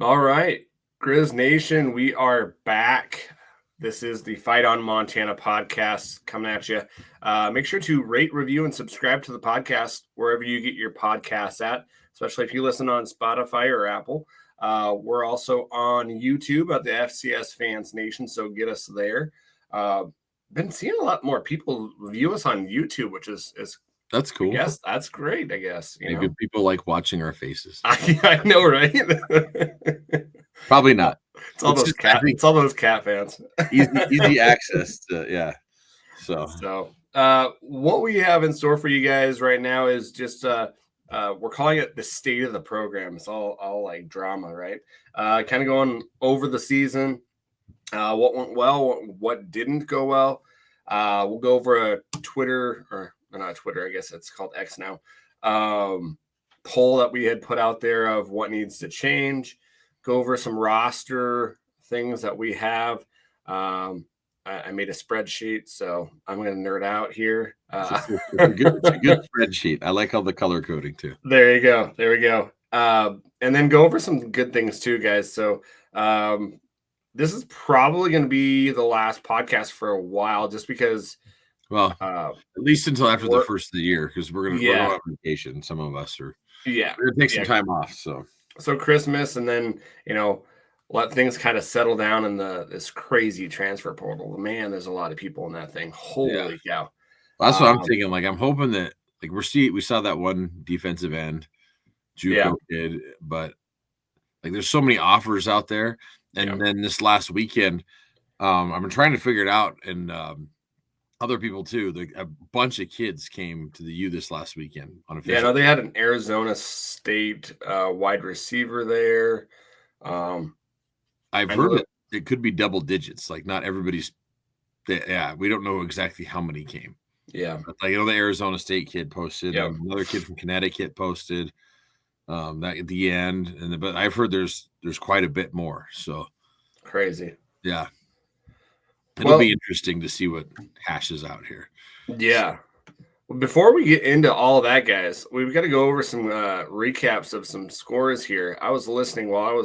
All right, Griz Nation, we are back. This is the Fight on Montana podcast coming at you. Make sure to rate, review, and subscribe to the podcast wherever you get your podcasts at, especially if you listen on Spotify or Apple. We're also on YouTube at the FCS Fans Nation, so get us there. Been seeing a lot more people view us on YouTube, which is that's cool. Yes, that's great. I guess maybe people like watching our faces. I know, right? Probably not. It's all those cat. It's all those cat fans. Easy access to So what we have in store for you guys right now is just we're calling it the state of the program. It's all like drama, right? Kind of going over the season, what went well, what didn't go well. We'll go over a Twitter or not Twitter, I guess it's called X now. Poll that we had put out there of what needs to change. Go over some roster things that we have. I made a spreadsheet, so I'm going to nerd out here. It's a good spreadsheet. I like all the color coding too. There you go. There we go. And then go over some good things too, guys. So this is probably going to be the last podcast for a while, just because. Well, at least until after the first of the year, because we're going to go on vacation. Some of us are. Yeah. We're going to take some time off. So Christmas, and then let things kind of settle down in this crazy transfer portal. Man, there's a lot of people in that thing. Holy cow! Well, that's what I'm thinking. Like, I'm hoping that we saw that one defensive end, JUCO kid, but like there's so many offers out there. And then this last weekend, I've been trying to figure it out, and other people too. A bunch of kids came to the U this last weekend on a no, they had an Arizona State wide receiver there. I've heard it could be double digits. Like, not everybody's. We don't know exactly how many came. Yeah, but the Arizona State kid posted. Another kid from Connecticut posted. That at the end, but I've heard there's quite a bit more. So crazy. Yeah. It'll be interesting to see what hashes out here. Yeah. Before we get into all of that, guys, we've got to go over some recaps of some scores here. I was listening while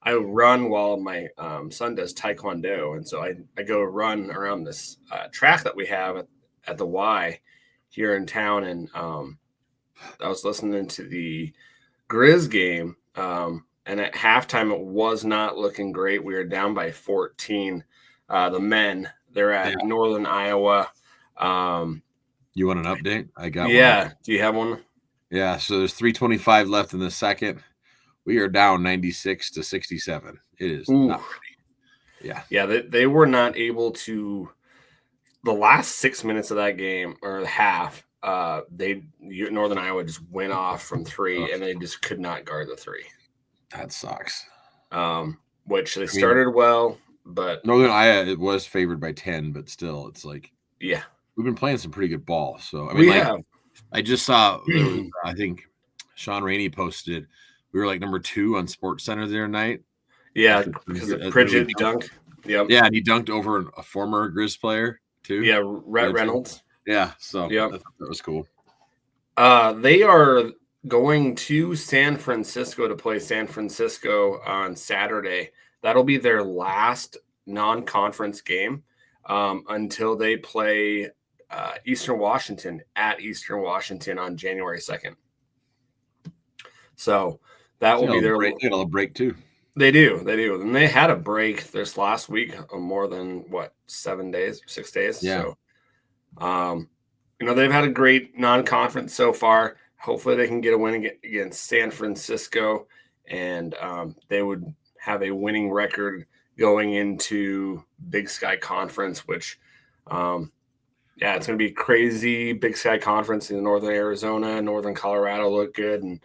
I run while my son does Taekwondo. And so I go run around this track that we have at the Y here in town. And I was listening to the Griz game. And at halftime, it was not looking great. We were down by 14. The men, they're at Northern Iowa. You want an update? I got one. Yeah. Do you have one? Yeah. So there's 3:25 left in the second. We are down 96-67. It is not ready. Yeah. Yeah. They were not able to. The last 6 minutes of that game, or the half, Northern Iowa just went off from three, and they just could not guard the three. That sucks. Which they started well. But Northern Iowa, it was favored by 10, but still, it's like, yeah, we've been playing some pretty good ball. So I mean, I just saw, I think Sean Rainey posted, we were like number 2 on Sports Center the other night. Yeah, because of Bridget dunked. Yep. Yeah, and he dunked over a former Griz player too. Yeah, Rhett Reynolds. Yeah, so that was cool. They are going to San Francisco to play San Francisco on Saturday. That'll be their last non-conference game until they play Eastern Washington at Eastern Washington on January 2nd. So that will be their break too. They do. And they had a break this last week of more than 6 days. Yeah. So, they've had a great non-conference so far. Hopefully they can get a win against San Francisco, and they would have a winning record going into Big Sky Conference, which, it's going to be crazy. Big Sky Conference in northern Arizona, northern Colorado look good, and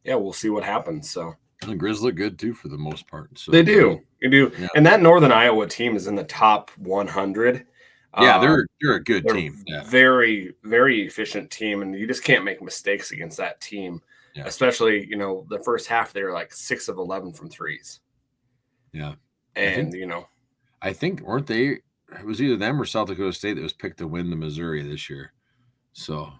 we'll see what happens. So the Griz look good too for the most part. So they do, yeah. And that Northern Iowa team is in the top 100. Yeah, they're a good team. Yeah. Very, very efficient team, and you just can't make mistakes against that team. Yeah. Especially, the first half, they were like 6 of 11 from threes. Yeah. And, I think, weren't they, it was either them or South Dakota State that was picked to win the Missouri this year. So.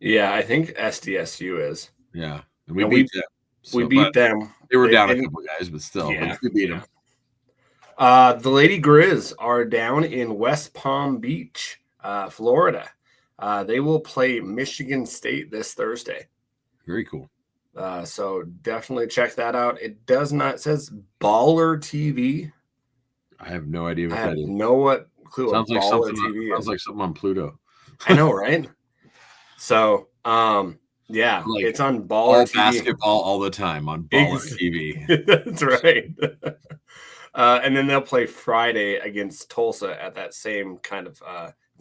Yeah, I think SDSU is. Yeah. And we beat them. So, we beat them. They were down a couple guys, but still, we beat them. The Lady Griz are down in West Palm Beach, Florida. They will play Michigan State this Thursday. Very cool. So definitely check that out. It does not, it says Baller TV. I have no idea what that is. No clue. Sounds like something on Pluto. I know, right? So, yeah, like it's on Baller TV. Basketball all the time on Baller TV. That's right. And then they'll play Friday against Tulsa at that same kind of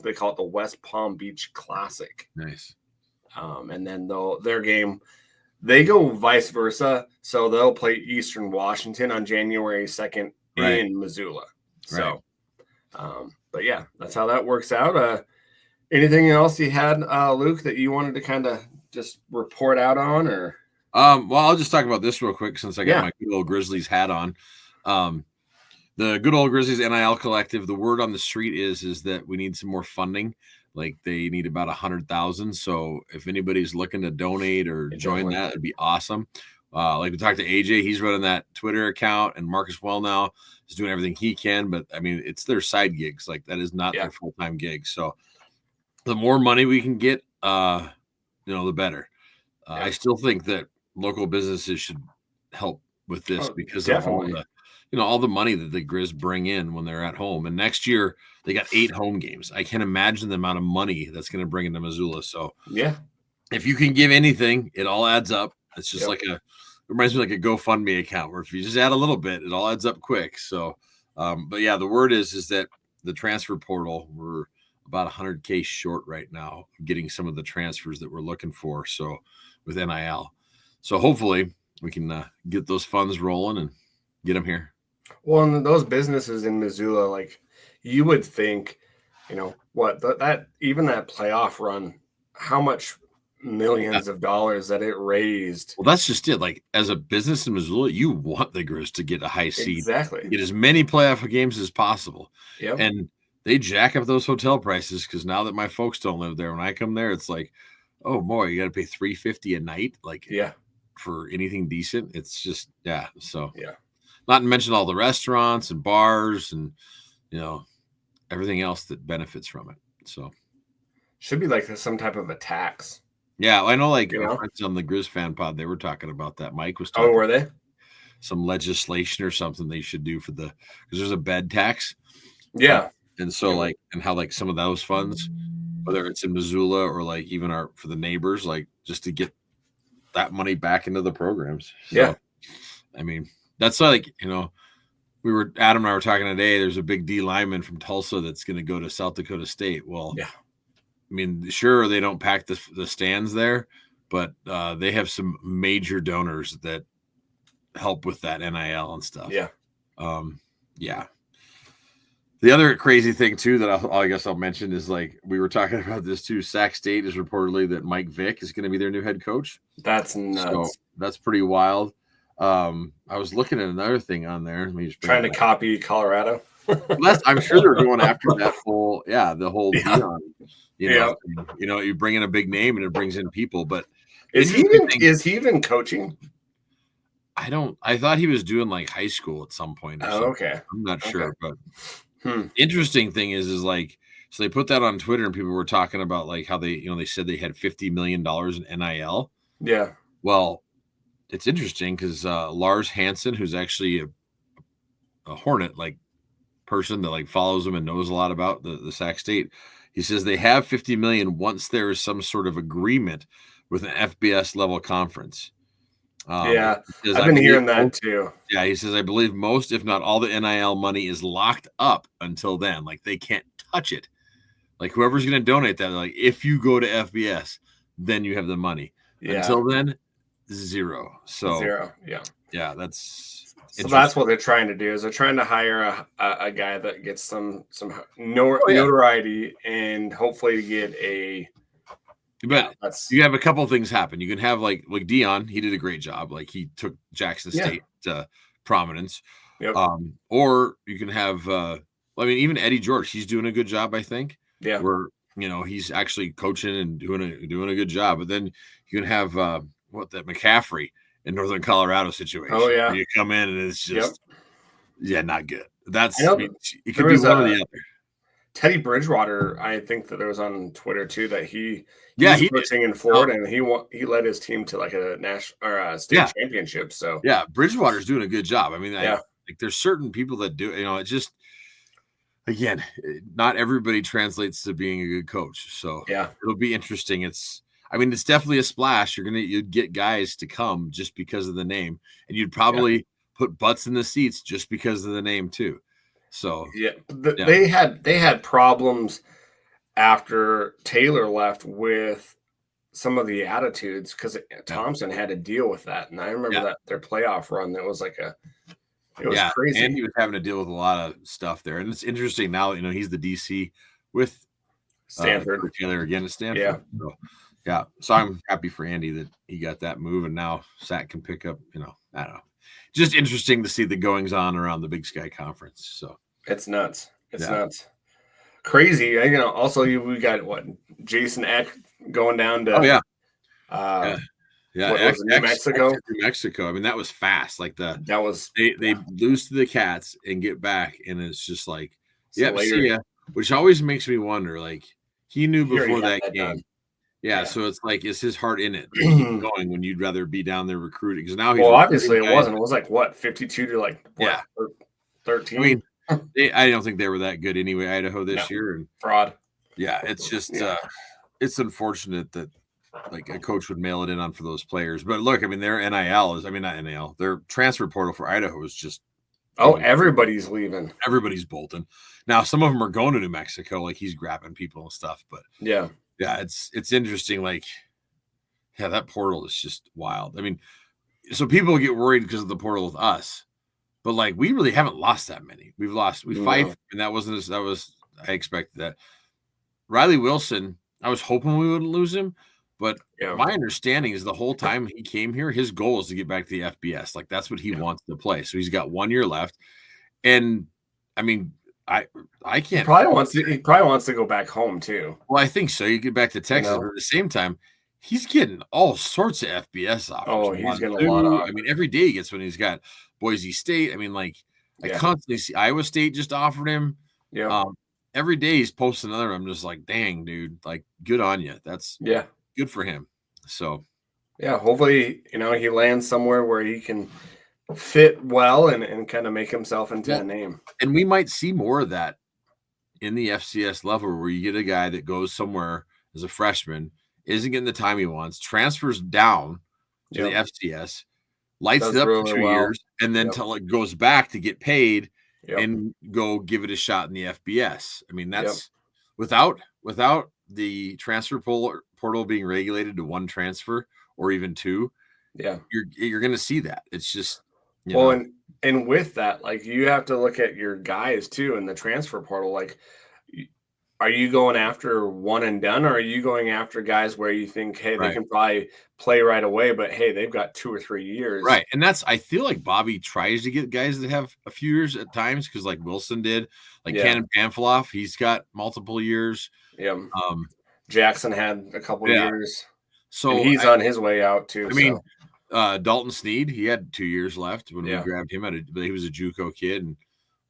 they call it the West Palm Beach Classic. Nice. And then their game, they go vice versa. So they'll play Eastern Washington on January 2nd in Missoula. So, but yeah, that's how that works out. Anything else you had, Luke, that you wanted to kind of just report out on, or? Well, I'll just talk about this real quick since I got my good old Grizzlies hat on. The good old Grizzlies NIL collective, the word on the street is that we need some more funding. Like they need about 100,000. So if anybody's looking to donate or join that, it'd be awesome. Like we talked to AJ, he's running that Twitter account, and Marcus Wellnow is doing everything he can. But I mean, it's their side gigs. Like that is not their full-time gig. So the more money we can get, the better. I still think that local businesses should help with this because of all the money that the Griz bring in when they're at home. And next year they got 8 home games. I can't imagine the amount of money that's going to bring into Missoula. So if you can give anything, it all adds up. It's just it reminds me like a GoFundMe account where if you just add a little bit, it all adds up quick. So, but yeah, the word is that the transfer portal, we're about $100K short right now, getting some of the transfers that we're looking for. So with NIL, so hopefully we can get those funds rolling and get them here. Well, and those businesses in Missoula, like you would think, that even that playoff run, how much millions of dollars that it raised. Well, that's just it. Like as a business in Missoula, you want the Griz to get a high seed, get as many playoff games as possible. And they jack up those hotel prices because now that my folks don't live there, when I come there, it's like, oh boy, you got to pay $350 a night. Like for anything decent. It's just so not to mention all the restaurants and bars and everything else that benefits from it. So should be like some type of a tax. Yeah, I know. Like friends on the Griz fan pod, they were talking about that. Mike was talking. Oh, were they? Some legislation or something they should do because there's a bed tax. Yeah, and so and how some of those funds, whether it's in Missoula or even for the neighbors, just to get that money back into the programs. So, I mean, that's Adam and I were talking today. There's a big D lineman from Tulsa that's going to go to South Dakota State. Well, I mean, sure, they don't pack the stands there, but they have some major donors that help with that NIL and stuff. The other crazy thing too that I guess I'll mention is we were talking about this too. Sac State is reportedly that Mike Vick is going to be their new head coach. That's nuts. So that's pretty wild. I was looking at another thing on there. Let me just trying to copy Colorado. I'm sure they're going after that whole the whole Dion. You bring in a big name and it brings in people. But is he even coaching? I thought he was doing high school at some point. Okay. I'm not sure, but interesting thing is so they put that on Twitter and people were talking about how they they said they had $50 million in NIL. Yeah. Well, it's interesting because Lars Hansen, who's actually a Hornet person that follows them and knows a lot about the Sac State, he says they have $50 million once there is some sort of agreement with an FBS level conference. I've been hearing that too. Yeah, he says I believe most, if not all, the NIL money is locked up until then. They can't touch it. Whoever's going to donate that, if you go to FBS, then you have the money. Until then, zero. So zero. Yeah. That's what they're trying to do. Is they're trying to hire a guy that gets some notoriety and hopefully get a. But you have a couple of things happen. You can have like Dion. He did a great job. He took Jackson State to prominence. Yep. Or you can have. Even Eddie George. He's doing a good job. I think. Yeah. Where he's actually coaching and doing a good job. But then you can have that McCaffrey, in Northern Colorado situation. Oh yeah, you come in and it's just not good. That's it could there be was one or the other. Teddy Bridgewater, I think that there was on Twitter too that he's coaching in Florida and he led his team to like a national or a state championship. So yeah, Bridgewater's doing a good job. I mean, like there's certain people that do. It just again, not everybody translates to being a good coach. So it'll be interesting. It's definitely a splash. You'd get guys to come just because of the name, and you'd probably put butts in the seats just because of the name too. So they had problems after Taylor left with some of the attitudes because Thompson had to deal with that, and I remember that their playoff run that was like it was crazy, and he was having to deal with a lot of stuff there. And it's interesting now, he's the DC with Stanford Taylor again at Stanford. So I'm happy for Andy that he got that move, and now Sack can pick up. I don't know. Just interesting to see the goings on around the Big Sky Conference. So it's nuts. It's nuts. Crazy. Also we got Jason Eck going down to New Mexico. New Mexico. I mean, that was fast. Like they wow. lose to the Cats and get back, and it's just like see ya. Which always makes me wonder, like he knew before that game. Yeah, so it's like, is his heart in it? Keep going when you'd rather be down there recruiting? Because now he's obviously it wasn't. It was like 52 to 13. I mean, I don't think they were that good anyway. Idaho this year and fraud. Yeah, it's just it's unfortunate that like a coach would mail it in on for those players. But look, I mean, their not NIL. Their transfer portal for Idaho is just everybody's leaving. Everybody's bolting. Now some of them are going to New Mexico, like he's grabbing people and stuff. But yeah, it's interesting. Like, that portal is just wild. I mean, so people get worried because of the portal with us, but like we really haven't lost that many. We've lost 5, and that was I expected that. Riley Wilson, I was hoping we wouldn't lose him, but my understanding is the whole time he came here, his goal is to get back to the FBS. Like that's what he wants to play. So he's got 1 year left, and I mean, I can't. He probably wants to go back home too. Well, I think so. You get back to Texas, but at the same time, he's getting all sorts of FBS offers. Oh, he's getting a lot of. I mean, every day he gets one. He's got Boise State. I mean, like I constantly see Iowa State just offered him. Yeah. Every day he's posting another. I'm just like, dang, dude, like good on you. That's good for him. So hopefully, he lands somewhere where he can fit well and kind of make himself into a name. And we might see more of that in the FCS level where you get a guy that goes somewhere as a freshman, isn't getting the time he wants, transfers down to the FCS, lights it up for 2 years, and then goes back to get paid and go give it a shot in the FBS. I mean, that's without the transfer portal being regulated to 1 transfer or even 2. Yeah, you're going to see that. It's just and with that, like you have to look at your guys too in the transfer portal. Like, are you going after one and done, or are you going after guys where you think, hey, they can probably play right away, but hey, they've got 2 or 3 years, right? And I feel like Bobby tries to get guys that have a few years at times, because like Wilson did, like Cannon Pamphilov, he's got multiple years. Yeah. Jackson had a couple years, so and he's on his way out too. I mean, Dalton Sneed, he had 2 years left when we grabbed him but he was a JUCO kid, and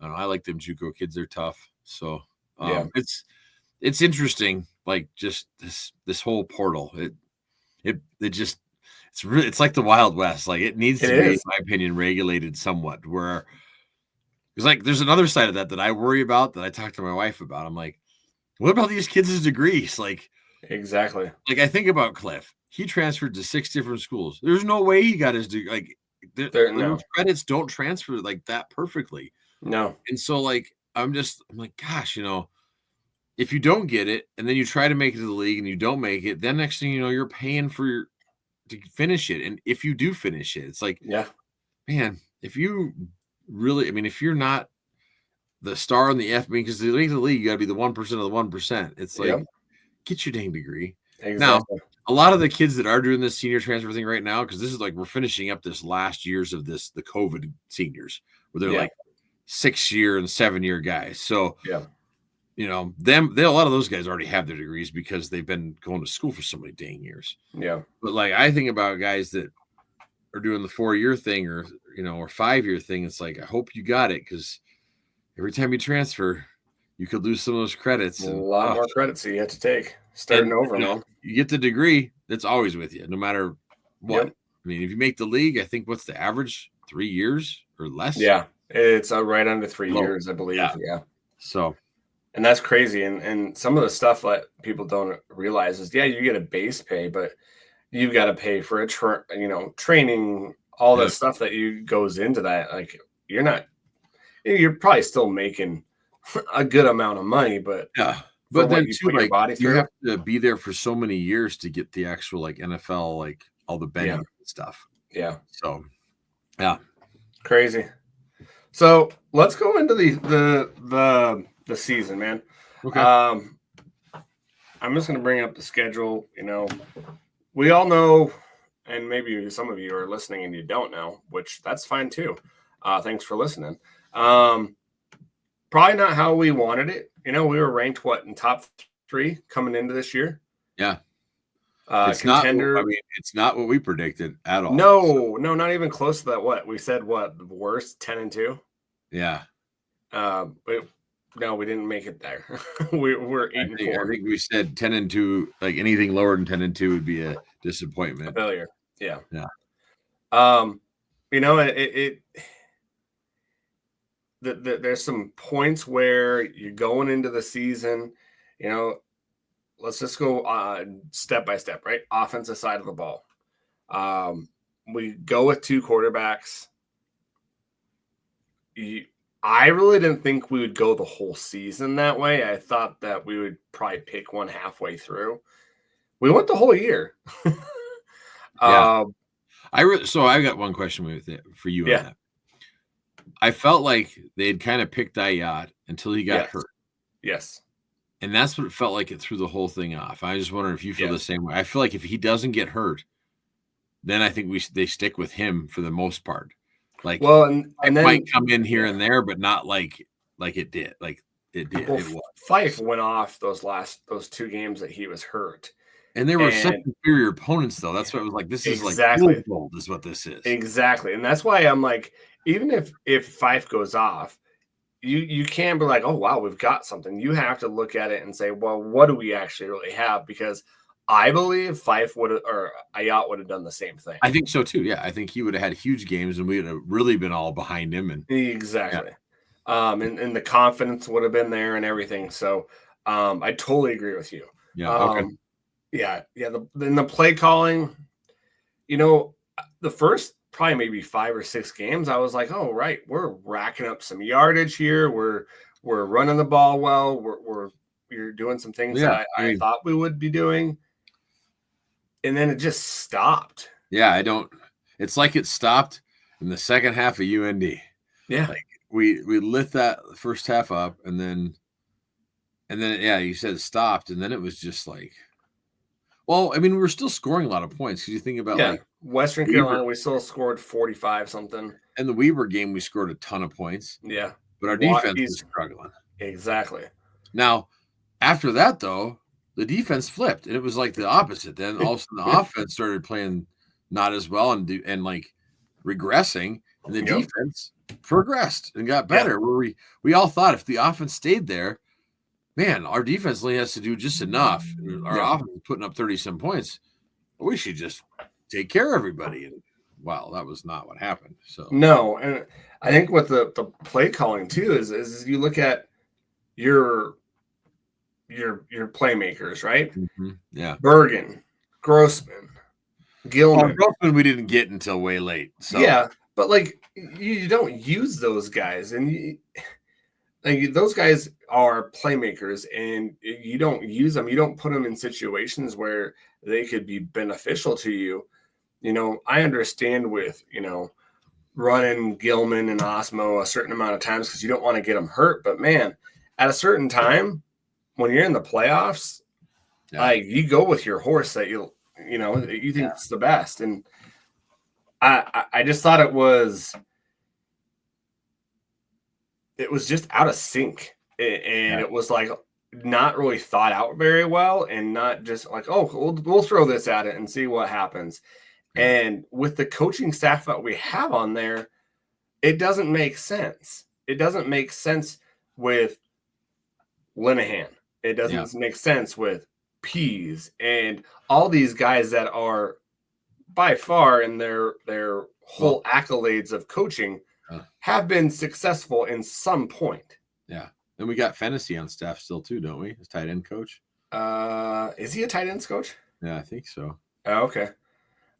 I don't know, I like them JUCO kids. They're tough. So it's interesting. Like just this whole portal, it's like the Wild West. Like it needs to be, in my opinion, regulated somewhat, where it's like, there's another side of that I worry about, that I talk to my wife about. I'm like, what about these kids' degrees? Like, exactly. Like I think about Cliff. He transferred to 6 different schools. There's no way he got his degree. Like, those credits don't transfer like that perfectly. No. And so, like, I'm like, gosh, if you don't get it, and then you try to make it to the league and you don't make it, then next thing you know, you're paying to finish it. And if you do finish it, it's like, man, if you really, if you're not the star in the because the league, you got to be the 1% of the 1%. It's like, get your dang degree. Exactly. Now, a lot of the kids that are doing this senior transfer thing right now, because this is like, we're finishing up this last years of the COVID seniors, where they're like 6-year and 7-year guys. So, a lot of those guys already have their degrees because they've been going to school for so many dang years. Yeah. But like, I think about guys that are doing the 4-year thing or 5-year thing, it's like, I hope you got it, because every time you transfer, you could lose some of those credits. A lot more credits you have to take starting over, man. You get the degree, that's always with you, no matter what. Yep. I mean, if you make the league, I think what's the average? 3 years or less? Yeah, it's right under 3 years, I believe. Yeah. So, and that's crazy. And some of the stuff that people don't realize is, you get a base pay, but you've got to pay for training, all the stuff that goes into that. Like, you're probably still making a good amount of money, but but then too, like, you have to be there for so many years to get the actual like NFL, like all the benefits and stuff. Yeah. So, crazy. So let's go into the season, man. Okay. I'm just going to bring up the schedule. We all know, and maybe some of you are listening and you don't know, which that's fine too. Thanks for listening. Probably not how we wanted it. We were ranked in top 3 coming into this year. Yeah. It's contender. It's not what we predicted at all. No, not even close to that. What we said, the worst 10-2. Yeah. No, we didn't make it there. We're 8-4. I think we said 10-2. Like anything lower than 10-2 would be a disappointment. A failure. Yeah. Yeah. There's some points where you're going into the season, let's just go step by step, right? Offensive side of the ball. We go with 2 quarterbacks. I really didn't think we would go the whole season that way. I thought that we would probably pick one halfway through. We went the whole year. Yeah. So I got one question for you on that. I felt like they had kind of picked Ayat until he got hurt. Yes. And that's what it felt like. It threw the whole thing off. I just wonder if you feel the same way. I feel like if he doesn't get hurt, then I think they stick with him for the most part. Like, and then might come in here and there, but not like it did. Like it did. Well, Fife went off those 2 games that he was hurt. And they were such inferior opponents, though. That's what it was like. This is exactly. Like gold is what this is. Exactly. And that's why I'm like, even if Fife goes off, you can't be like, oh, wow, we've got something. You have to look at it and say, well, what do we actually really have? Because I believe Fife or Ayat would have done the same thing. I think so, too. Yeah, I think he would have had huge games, and we would have really been all behind him. Exactly. Yeah. And the confidence would have been there and everything. So I totally agree with you. Yeah, okay. Yeah. The play calling, the first probably maybe 5 or 6 games, I was like, oh, right, we're racking up some yardage here. We're running the ball well. We're doing some things that I thought we would be doing. And then it just stopped. Yeah, it's like it stopped in the second half of UND. Yeah. Like we lit that first half up and then you said it stopped, and then it was just like, well, I mean, we were still scoring a lot of points. Because you think about like Western Carolina, we still scored 45 something. And the Weber game, we scored a ton of points. Yeah. But our defense was struggling. Exactly. Now, after that, though, the defense flipped, and it was like the opposite. Then all of a sudden, the offense started playing not as well and like regressing, and the defense progressed and got better. Where we all thought if the offense stayed there, man, our defense only has to do just enough. Our offense is putting up 30-some points. We should just take care of everybody. And wow, that was not what happened. So no, and I think what the play calling too is you look at your playmakers, right? Mm-hmm. Yeah, Bergen, Grossman, Gilman. Grossman we didn't get until way late. So yeah, but like you don't use those guys, and those guys are playmakers, and you don't use them. You don't put them in situations where they could be beneficial to you. I understand with, running Gilman and Osmo a certain amount of times because you don't want to get them hurt. But, man, at a certain time, when you're in the playoffs, like you go with your horse that you think it's the best. And I just thought it was just out of sync. And it was like not really thought out very well, and not just like, oh, we'll throw this at it and see what happens. And with the coaching staff that we have on there, it doesn't make sense. It doesn't make sense with Linehan. It doesn't make sense with Pease and all these guys that are by far in their whole accolades of coaching have been successful in some point. Yeah. And we got Fennessy on staff still too, don't we? As tight end coach. Is he a tight ends coach? Yeah, I think so. Oh, okay.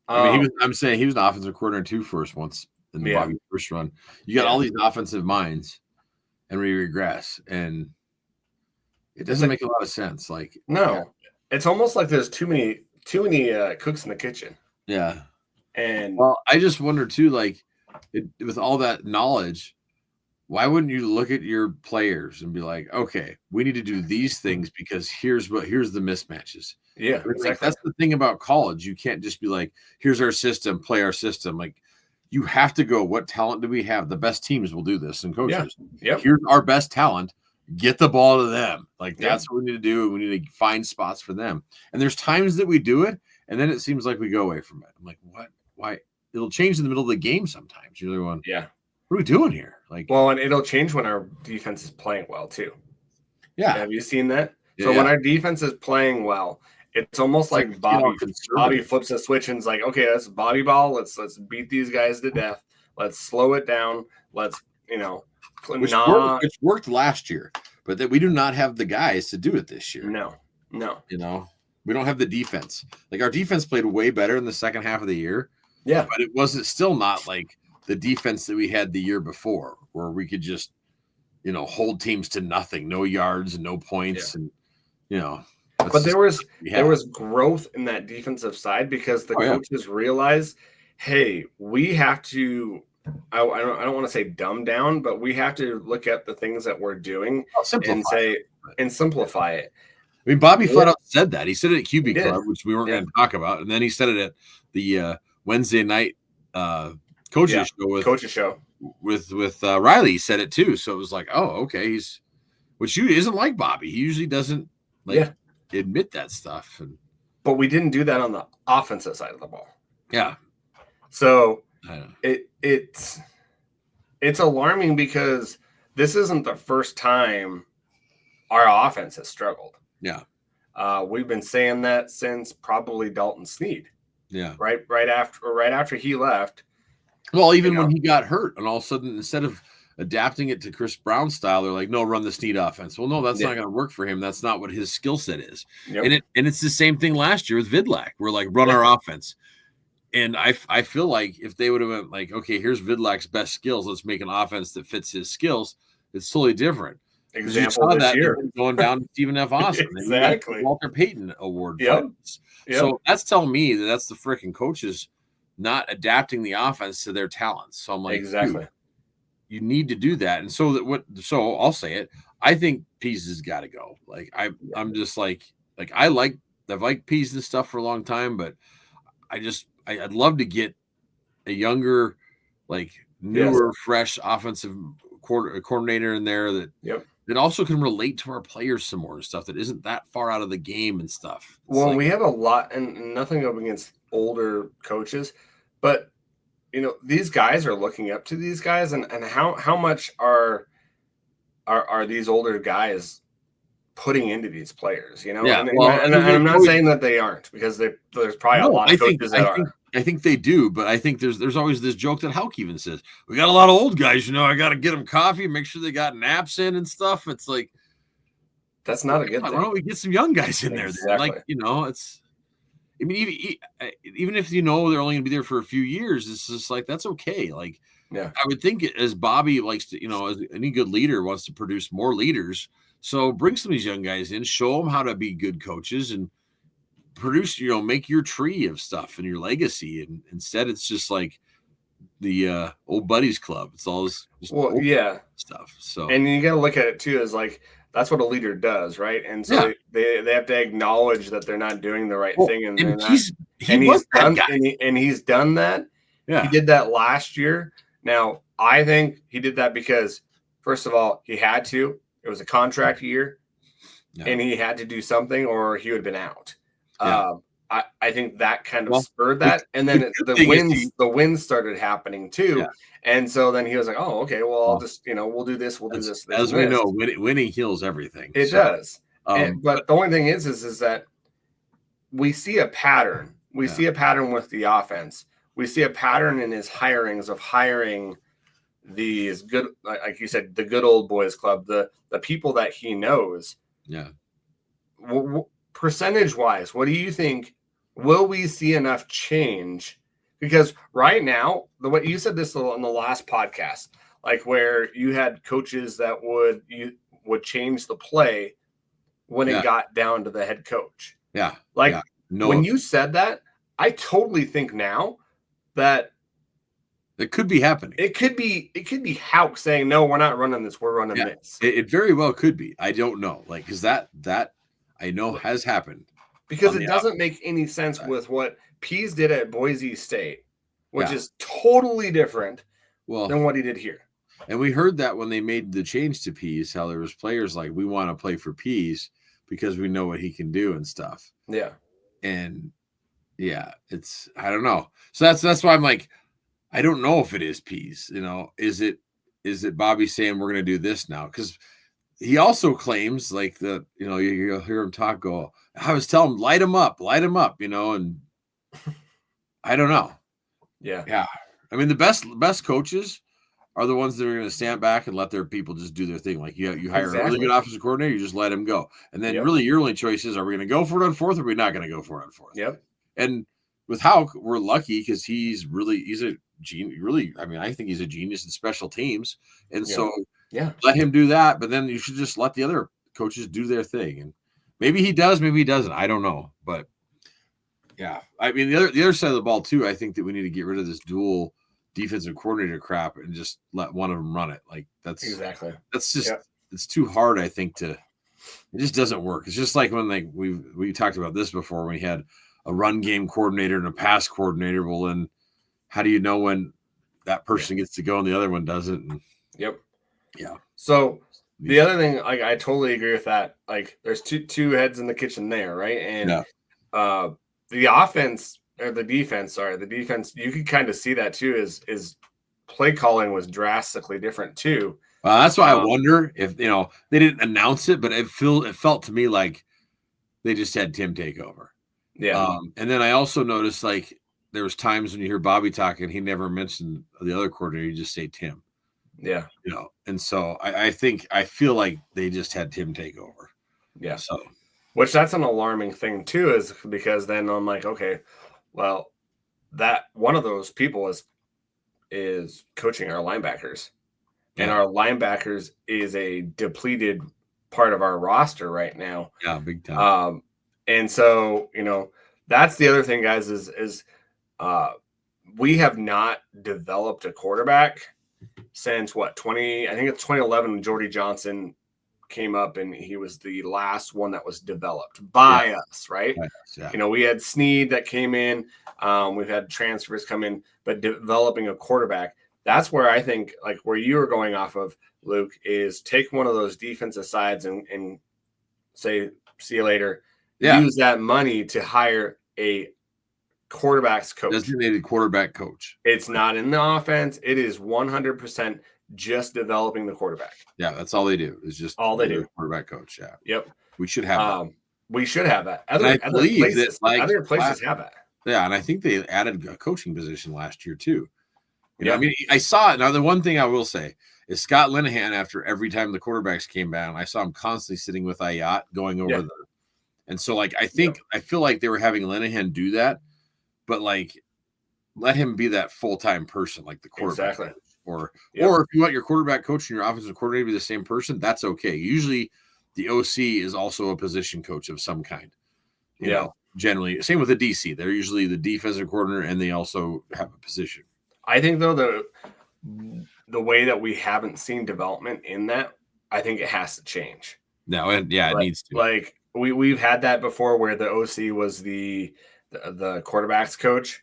I mean, I'm saying he was an offensive coordinator too first once in the Bobby first run. You got all these offensive minds, and we regress, and it doesn't make a lot of sense. Like, no, it's almost like there's too many cooks in the kitchen. Yeah, and I just wonder too, like, with all that knowledge, why wouldn't you look at your players and be like, okay, we need to do these things because here's the mismatches. Yeah, exactly. Like, that's the thing about college. You can't just be like, here's our system, play our system. Like, you have to go, what talent do we have? The best teams will do this, and coaches. Yeah. Here's our best talent. Get the ball to them. Like, that's what we need to do. We need to find spots for them. And there's times that we do it, and then it seems like we go away from it. I'm like, what? Why? It'll change in the middle of the game sometimes. You're like, what are we doing here? Like, well, and it'll change when our defense is playing well too. Yeah. Have you seen that? So when our defense is playing well, it's almost like Bobby flips a switch and is like, okay, let's body ball. Let's beat these guys to death. Let's slow it down. Let's, which worked last year, but that we do not have the guys to do it this year. No. We don't have the defense. Like, our defense played way better in the second half of the year. Yeah. But it wasn't still not like the defense that we had the year before, where we could just, hold teams to nothing, no yards and no points. And, but there was growth in that defensive side because the coaches realized, hey, we have to, I don't want to say dumb down, but we have to look at the things that we're doing and simplify it. I mean, Bobby flat out said that. He said it at QB Club, which we weren't going to talk about. And then he said it at the Wednesday night coaches show with Riley. He said it too. So it was like, oh, okay. Which isn't like Bobby. He usually doesn't admit that stuff. But we didn't do that on the offensive side of the ball. Yeah. So it's alarming because this isn't the first time our offense has struggled. Yeah. We've been saying that since probably Dalton Sneed. Yeah. Right after he left. Well, even when he got hurt, and all of a sudden, instead of adapting it to Chris Brown's style, they're like, no, run the Sneed offense. Well, no, that's not going to work for him. That's not what his skill set is. Yep. And it's the same thing last year with Vidlac. We're like, run our offense. And I feel like if they would have went like, okay, here's Vidlac's best skills, let's make an offense that fits his skills, it's totally different. Example this year. Going down to Stephen F. Austin. Exactly. Walter Payton Award. Yep. So that's telling me that's the freaking coaches not adapting the offense to their talents. So I'm like, exactly. You need to do that. And so I'll say it. I think Pease has got to go. Like I'm just like I've liked Pease and stuff for a long time, but I'd love to get a younger, like newer, fresh offensive coordinator in there that also can relate to our players some more and stuff that isn't that far out of the game and stuff. Well, we have a lot, and nothing up against older coaches, but these guys are looking up to these guys, and how much are these older guys putting into these players? And I'm not saying that they aren't, because there's probably a lot of coaches that are. I think they do, but I think there's always this joke that Houck even says, we got a lot of old guys, I got to get them coffee, make sure they got naps in and stuff. It's like, that's not a good thing. Why don't we get some young guys in there? Exactly. Like, it's, I mean, even if they're only going to be there for a few years, it's just like, that's okay. Like, I would think as Bobby likes to, as any good leader wants to produce more leaders. So bring some of these young guys in, show them how to be good coaches and produce, make your tree of stuff and your legacy. And instead it's just like the old buddies club. It's all this stuff. So, and you got to look at it too as like, that's what a leader does. Right. And so they have to acknowledge that they're not doing the right thing. And he's done that. Yeah. He did that last year. Now, I think he did that because, first of all, he had to. It was a contract year, and he had to do something or he would have been out. I think that kind of spurred that, and then the wins started happening too, and so then he was like, "Oh, okay, well, I'll just we'll do this, we'll do this." As we know, winning heals everything. It does, but the only thing is that we see a pattern. We see a pattern with the offense. We see a pattern in his hirings of hiring these good, like you said, the good old boys club, the people that he knows. Yeah. Percentage wise, what do you think? Will we see enough change? Because right now, the way you said this on the last podcast, like where you had coaches that would change the play when it got down to the head coach. Yeah. Like when you said that, I totally think now that it could be happening. It could be Houck saying, "No, we're not running this. We're running this." It very well could be. I don't know, like because that I know has happened. Because it doesn't make any sense with what Pease did at Boise State, which is totally different than what he did here. And we heard that when they made the change to Pease, how there was players like, we want to play for Pease because we know what he can do and stuff. Yeah. And it's I don't know. So that's why I'm like, I don't know if it is Pease. Is it Bobby saying we're going to do this now? Because he also claims like you'll hear him talk. I was telling him light him up, and I don't know. Yeah. I mean, the best coaches are the ones that are going to stand back and let their people just do their thing. Like you hire a really good offensive coordinator, you just let him go, and then really your only choice is: are we going to go for it on fourth, or are we not going to go for it on fourth? Yep. And with Houck, we're lucky because he's a genius. Really, I mean, I think he's a genius in special teams, and so let him do that. But then you should just let the other coaches do their thing, and maybe he does, maybe he doesn't. I don't know, but I mean, the other side of the ball too. I think that we need to get rid of this dual defensive coordinator crap and just let one of them run it. Like that's just it's too hard. I think it just doesn't work. It's just like when we talked about this before. When we had a run game coordinator and a pass coordinator. Well, then how do you know when that person gets to go and the other one doesn't? And, So the other thing, like I totally agree with that. Like there's two heads in the kitchen there, right? And the offense or the defense, you could kind of see that too. Is play calling was drastically different too. That's why I wonder if they didn't announce it, but it felt to me like they just had Tim take over. Yeah. And then I also noticed like there was times when you hear Bobby talking, he never mentioned the other coordinator. You just say Tim. Yeah. And so I feel like they just had Tim take over. Yeah. So, which that's an alarming thing too, is because then I'm like, okay, well, that one of those people is coaching our linebackers, and our linebackers is a depleted part of our roster right now. Yeah, big time. And so that's the other thing, guys, is we have not developed a quarterback since I think it's 2011 when Jordy Johnson came up, and he was the last one that was developed by us, right? Yeah. We had Snead that came in. We've had transfers come in, but developing a quarterback, that's where I think, like where you were going off of, Luke, is take one of those defensive sides and say, see you later. Yeah. Use that money to hire a quarterback's coach. Designated quarterback coach. It's not in the offense. It is 100% just developing the quarterback. Yeah, that's all they do. Is just all they do. Quarterback coach. Yeah. Yep. We should have that. We should have that. Other places have that. Yeah, and I think they added a coaching position last year too. I mean, I saw it. Now, the one thing I will say is Scott Linehan, after every time the quarterbacks came down, I saw him constantly sitting with Ayat going over the. And so, like, I feel like they were having Linehan do that, but like, let him be that full-time person, like the quarterback. Exactly. Or if you want your quarterback coach and your offensive coordinator to be the same person, that's okay. Usually the OC is also a position coach of some kind. You know, generally. Same with the DC. They're usually the defensive coordinator, and they also have a position. I think, though, the way that we haven't seen development in that, I think it has to change. No, it needs to. Like, we've had that before where the OC was the quarterback's coach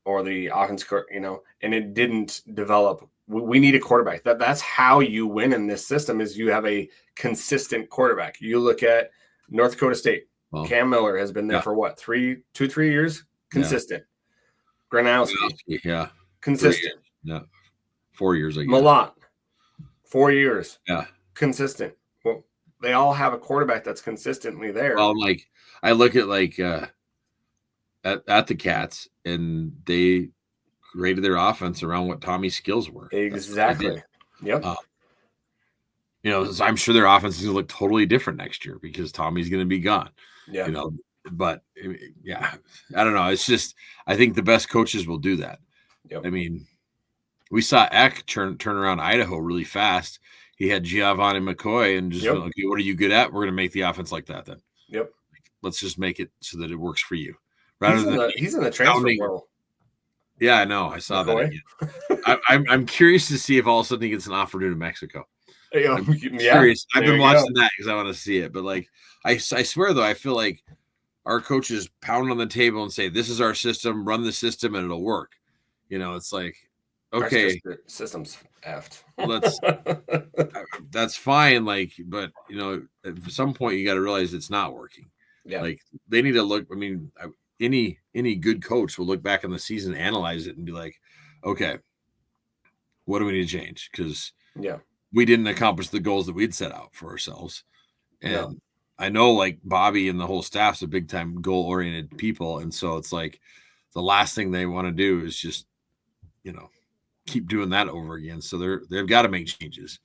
or the offense coach, and it didn't develop. We need a quarterback. That's how you win in this system, is you have a consistent quarterback. You look at North Dakota State. Well, Cam Miller has been there for what, 3 years? Consistent. Gronowski. Consistent. 4 years, I guess. Malott, 4 years. Yeah. Consistent. Well, they all have a quarterback that's consistently there. Well, like I look at at the Cats, and they graded their offense around what Tommy's skills were. Exactly. Yep. So I'm sure their offense is going to look totally different next year because Tommy's going to be gone. Yeah. But yeah, I don't know. It's just, I think the best coaches will do that. Yep. I mean, we saw Eck turn around Idaho really fast. He had Giovanni McCoy and just went, okay, what are you good at? We're going to make the offense like that then. Yep. Let's just make it so that it works for you. He's in the transfer portal. Yeah, I know. I saw that again. I'm curious to see if all of a sudden he gets an offer to New Mexico. I'm curious. I've been watching that because I want to see it. But I swear though, I feel like our coaches pound on the table and say, "This is our system. Run the system, and it'll work." It's like, okay, system's effed. That's fine. But at some point you got to realize it's not working. Yeah. They need to look. I mean, any good coach will look back on the season, analyze it, and be like, okay, what do we need to change? Because we didn't accomplish the goals that we'd set out for ourselves. And I know Bobby and the whole staff's a big time goal oriented people. And so it's like the last thing they want to do is just, keep doing that over again. So they've got to make changes.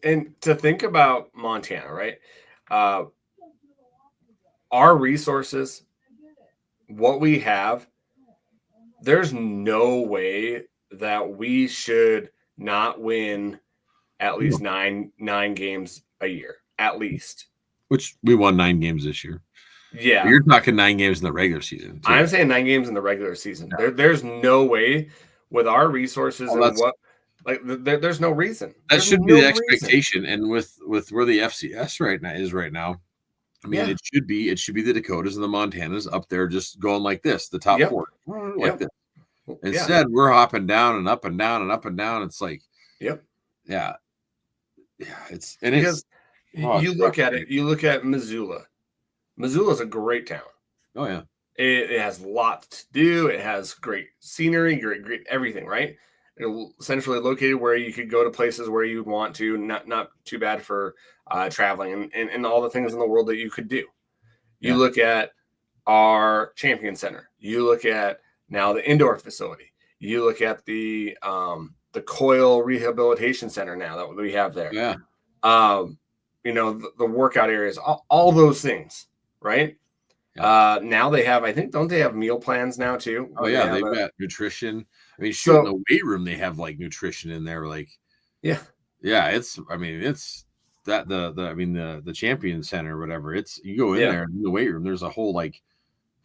And to think about Montana, right? Our resources, what we have, there's no way that we should not win at least nine games a year, at least. Which we won 9 games this year. Yeah. But you're talking 9 games in the regular season, too. I'm saying 9 games in the regular season. Yeah. There's no way with our resources there's no reason. That should be the expectation. And with where the FCS right now, I mean, it should be the Dakotas and the Montanas up there just going like this, the top 4, like this. Instead, we're hopping down and up and down and up and down. It's like, you look at it. You look at Missoula. Missoula's a great town. Oh yeah, it has lots to do. It has great scenery, great everything. Right, it's centrally located where you could go to places where you'd want to. Not too bad for traveling and all the things in the world that you could do. You look at our Champion Center. You look at now the indoor facility. You look at the Coil Rehabilitation Center now that we have there. Yeah. The workout areas, all those things, right? Yeah. Now they have, I think, don't they have meal plans now too? Oh yeah, they've got nutrition. I mean, in the weight room they have nutrition in there, it's that the Champion Center or whatever. It's you go in there in the weight room. There's a whole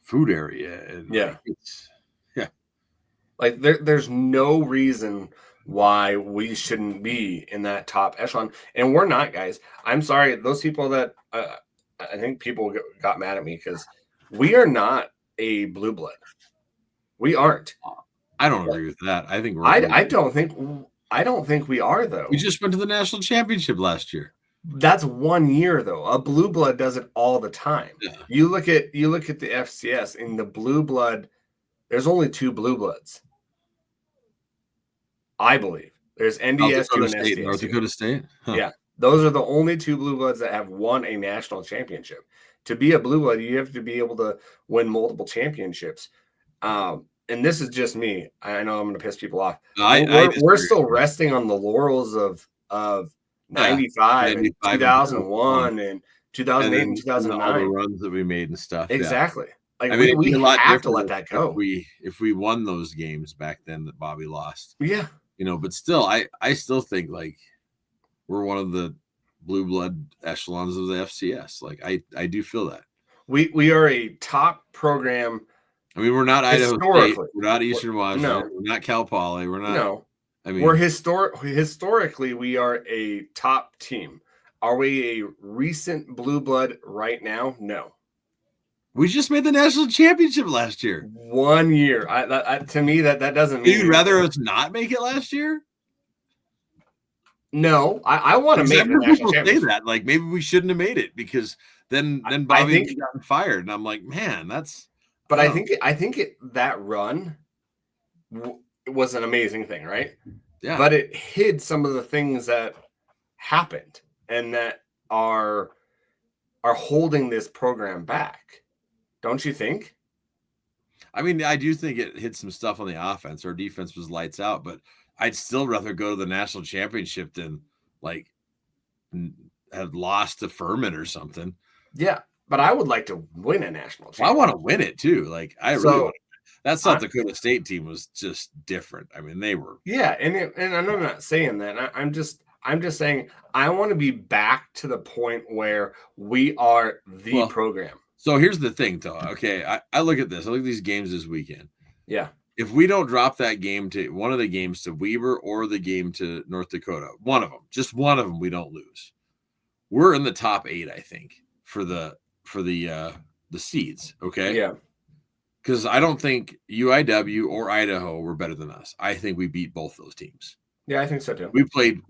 food area. And, there's no reason why we shouldn't be in that top echelon, and we're not, guys. I'm sorry, those people that I think people got mad at me because we are not a blue blood. We aren't. I don't agree with that. I think we're. I don't think we are though. We just went to the national championship last year. That's 1 year though. A blue blood does it all the time. Yeah. You look at the FCS in the blue blood. There's only 2 blue bloods. I believe there's NDSU and SDSU. North Dakota State. Huh. Yeah, those are the only 2 blue bloods that have won a national championship. To be a blue blood, you have to be able to win multiple championships. And this is just me. I know I'm going to piss people off. We're still resting on the laurels of 95 and 2001 and 2008 and 2009. All the runs that we made and stuff. Exactly. We have to let that go. If we won those games back then that Bobby lost. Yeah. But still, I still think we're one of the blue blood echelons of the FCS. I do feel that we are a top program. I mean, we're not Idaho State, we're not Eastern Washington, we're not Cal Poly, we're not. No, I mean, we're historically we are a top team. Are we a recent blue blood right now? No. We just made the national championship last year. 1 year. To me, that doesn't mean. You'd rather us not make it last year? No, I want to make the national championship. Say that. Maybe we shouldn't have made it because then Bobby got fired, and I'm like, man, that's. But I think that run was an amazing thing, right? Yeah. But it hid some of the things that happened and that are holding this program back. Don't you think? I mean, I do think it hit some stuff on the offense. Our defense was lights out, but I'd still rather go to the national championship than like have lost to Furman or something. Yeah, but I would like to win a national championship. Well, I want to win it too. Like I really want to. That South Dakota State team was just different. I mean, they were. Yeah, and I'm not saying that. I'm just saying I want to be back to the point where we are the program. So here's the thing, though. Okay, I look at this. I look at these games this weekend. Yeah. If we don't drop that game to one of the games to Weber or the game to North Dakota, one of them, just one of them, we don't lose. We're in the top 8, I think, for the seeds. Okay. Yeah. Because I don't think UIW or Idaho were better than us. I think we beat both those teams. Yeah, I think so too. We played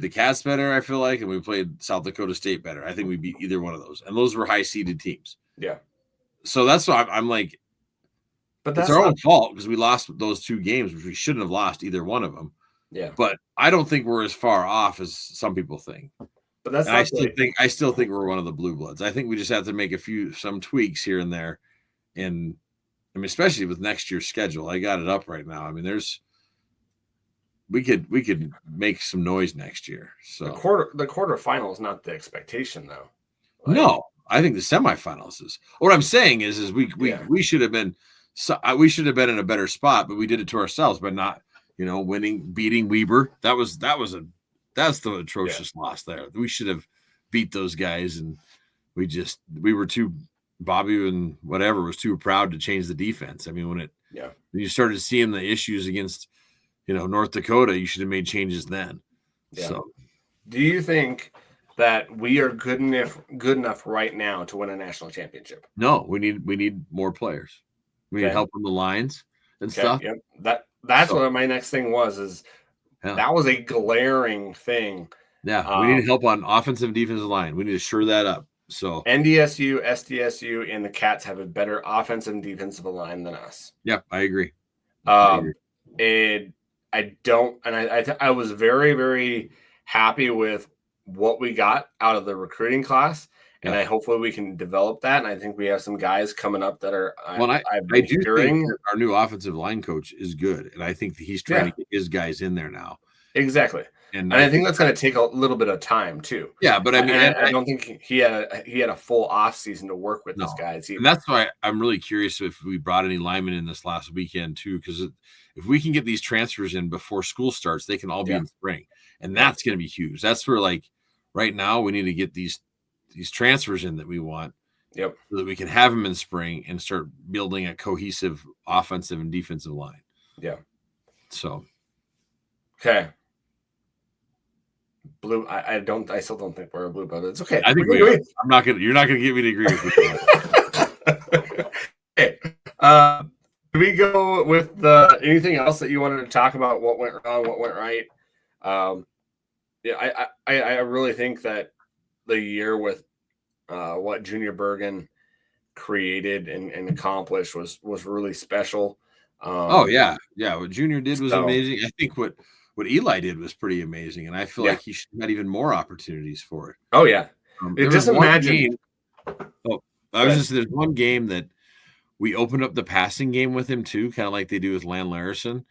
the Cats better, I feel like, and we played South Dakota State better. I think we beat either one of those, and those were high-seeded teams. Yeah. So that's why I'm like, but that's our own fault because we lost those 2 games, which we shouldn't have lost either one of them. Yeah. But I don't think we're as far off as some people think. But that's I still think we're one of the blue bloods. I think we just have to make some tweaks here and there, and I mean, especially with next year's schedule. I got it up right now. I mean, we could make some noise next year. So the quarterfinal is not the expectation, though. Like, no, I think the semifinals is. What I'm saying is we should have been in a better spot, but we did it to ourselves by not, beating Weber. That's the atrocious loss there. We should have beat those guys, and we were too. Bobby and whatever was too proud to change the defense. I mean, when you started seeing the issues against, North Dakota, you should have made changes then. Yeah. So, do you think that we are good enough right now to win a national championship? No, we need more players. We need help on the lines and stuff. Yep. That's what my next thing was. That was a glaring thing. Yeah, we need help on offensive and defensive line. We need to shore that up. So NDSU, SDSU, and the Cats have a better offensive and defensive line than us. Yep, I agree. And I was very, very happy with what we got out of the recruiting class, and hopefully we can develop that. And I think we have some guys coming up that are. I do think our new offensive line coach is good, and I think that he's trying to get his guys in there now. Exactly. And I think that's going to take a little bit of time too. Yeah, but I mean, I don't think he had a full off season to work with these guys. And that's why I'm really curious if we brought any linemen in this last weekend too, because if we can get these transfers in before school starts, they can all be in spring, and that's going to be huge. That's where, like, right now we need to get these transfers in that we want, so that we can have them in spring and start building a cohesive offensive and defensive line. Yeah. So. Okay. Blue. I still don't think we're a blue, but it's okay. I think we are. You're not gonna get me to agree with you. Okay. Do we go with anything else that you wanted to talk about? What went wrong? What went right? I really think that the year with what Junior Bergen created and accomplished was really special. What Junior did was amazing. I think what Eli did was pretty amazing, and I feel like he should have had even more opportunities for it. Oh yeah, just imagine. There's one game that we opened up the passing game with him too, kind of like they do with Lan Larison,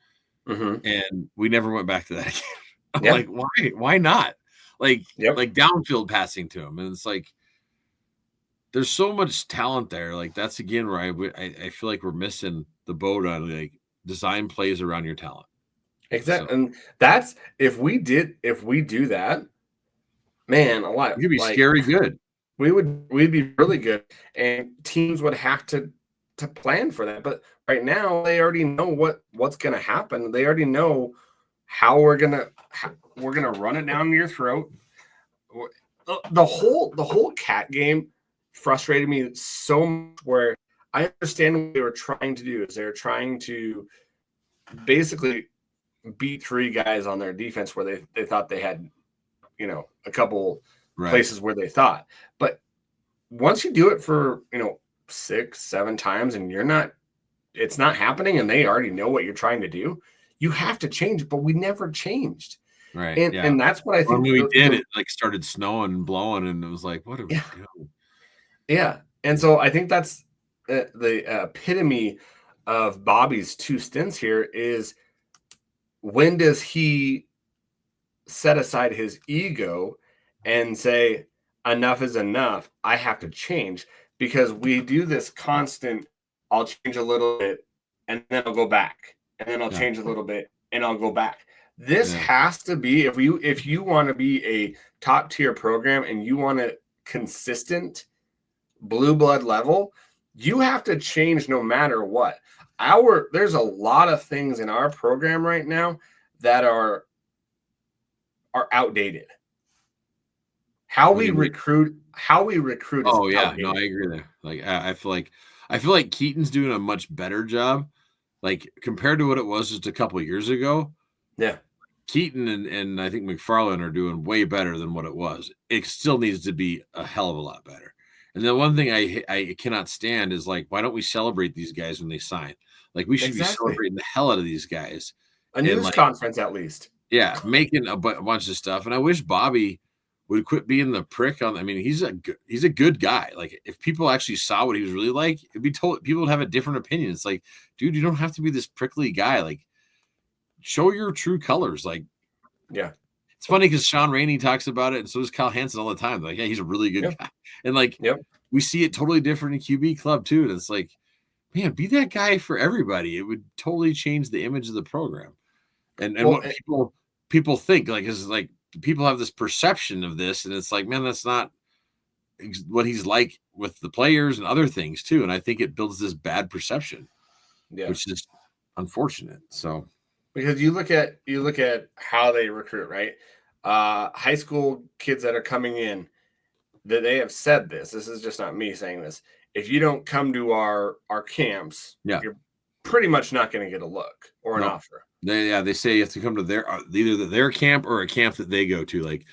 and we never went back to that again. I'm like, why not? Like downfield passing to him, and it's like there's so much talent there. Like that's again where I feel like we're missing the boat on like design plays around your talent. Exactly, so, and that's if we do that, man, a lot. You'd be scary good. We'd be really good, and teams would have to plan for that. But right now, they already know what's going to happen. They already know how we're gonna run it down your throat. The whole Cat game frustrated me so much. Where I understand what they were trying to do is they were trying to basically beat 3 guys on their defense where they thought they had, a couple places where they thought. But once you do it for, 6, 7 times and it's not happening and they already know what you're trying to do, you have to change it. But we never changed. Right. And that's what I think. When we did, it like started snowing and blowing, and it was like, what are we doing? Yeah. And so I think that's the epitome of Bobby's 2 stints here is, when does he set aside his ego and say, enough is enough, I have to change? Because we do this constant, I'll change a little bit and then I'll go back, and then I'll change a little bit and I'll go back. This has to be, if you want to be a top tier program and you want a consistent blue blood level, you have to change no matter what. There's a lot of things in our program right now that are outdated. How we recruit is outdated. No, I agree there. Like I feel like Keaton's doing a much better job, like compared to what it was just a couple of years ago. Yeah. Keaton and I think McFarland are doing way better than what it was. It still needs to be a hell of a lot better. And the one thing I cannot stand is, like, why don't we celebrate these guys when they sign? Like, we should be celebrating the hell out of these guys. A news conference at least. Yeah, making a bunch of stuff. And I wish Bobby would quit being the prick on. I mean, he's a good guy. Like, if people actually saw what he was really like, it'd be told, people would have a different opinion. It's like, dude, you don't have to be this prickly guy. Like, show your true colors. Like, yeah. It's funny because Sean Rainey talks about it, and so does Kyle Hansen all the time. Like, yeah, he's a really good guy. And, like, we see it totally different in QB Club, too. And it's like, man, be that guy for everybody. It would totally change the image of the program. And what people think, like, is like, people have this perception of this, and it's like, man, that's not what he's like with the players and other things, too. And I think it builds this bad perception, which is unfortunate. So, because you look at how they recruit, right? High school kids that are coming in, that they have said this is just not me saying this. If you don't come to our camps, you're pretty much not going to get a look or an offer. They say you have to come to either their camp or a camp that they go to. Like,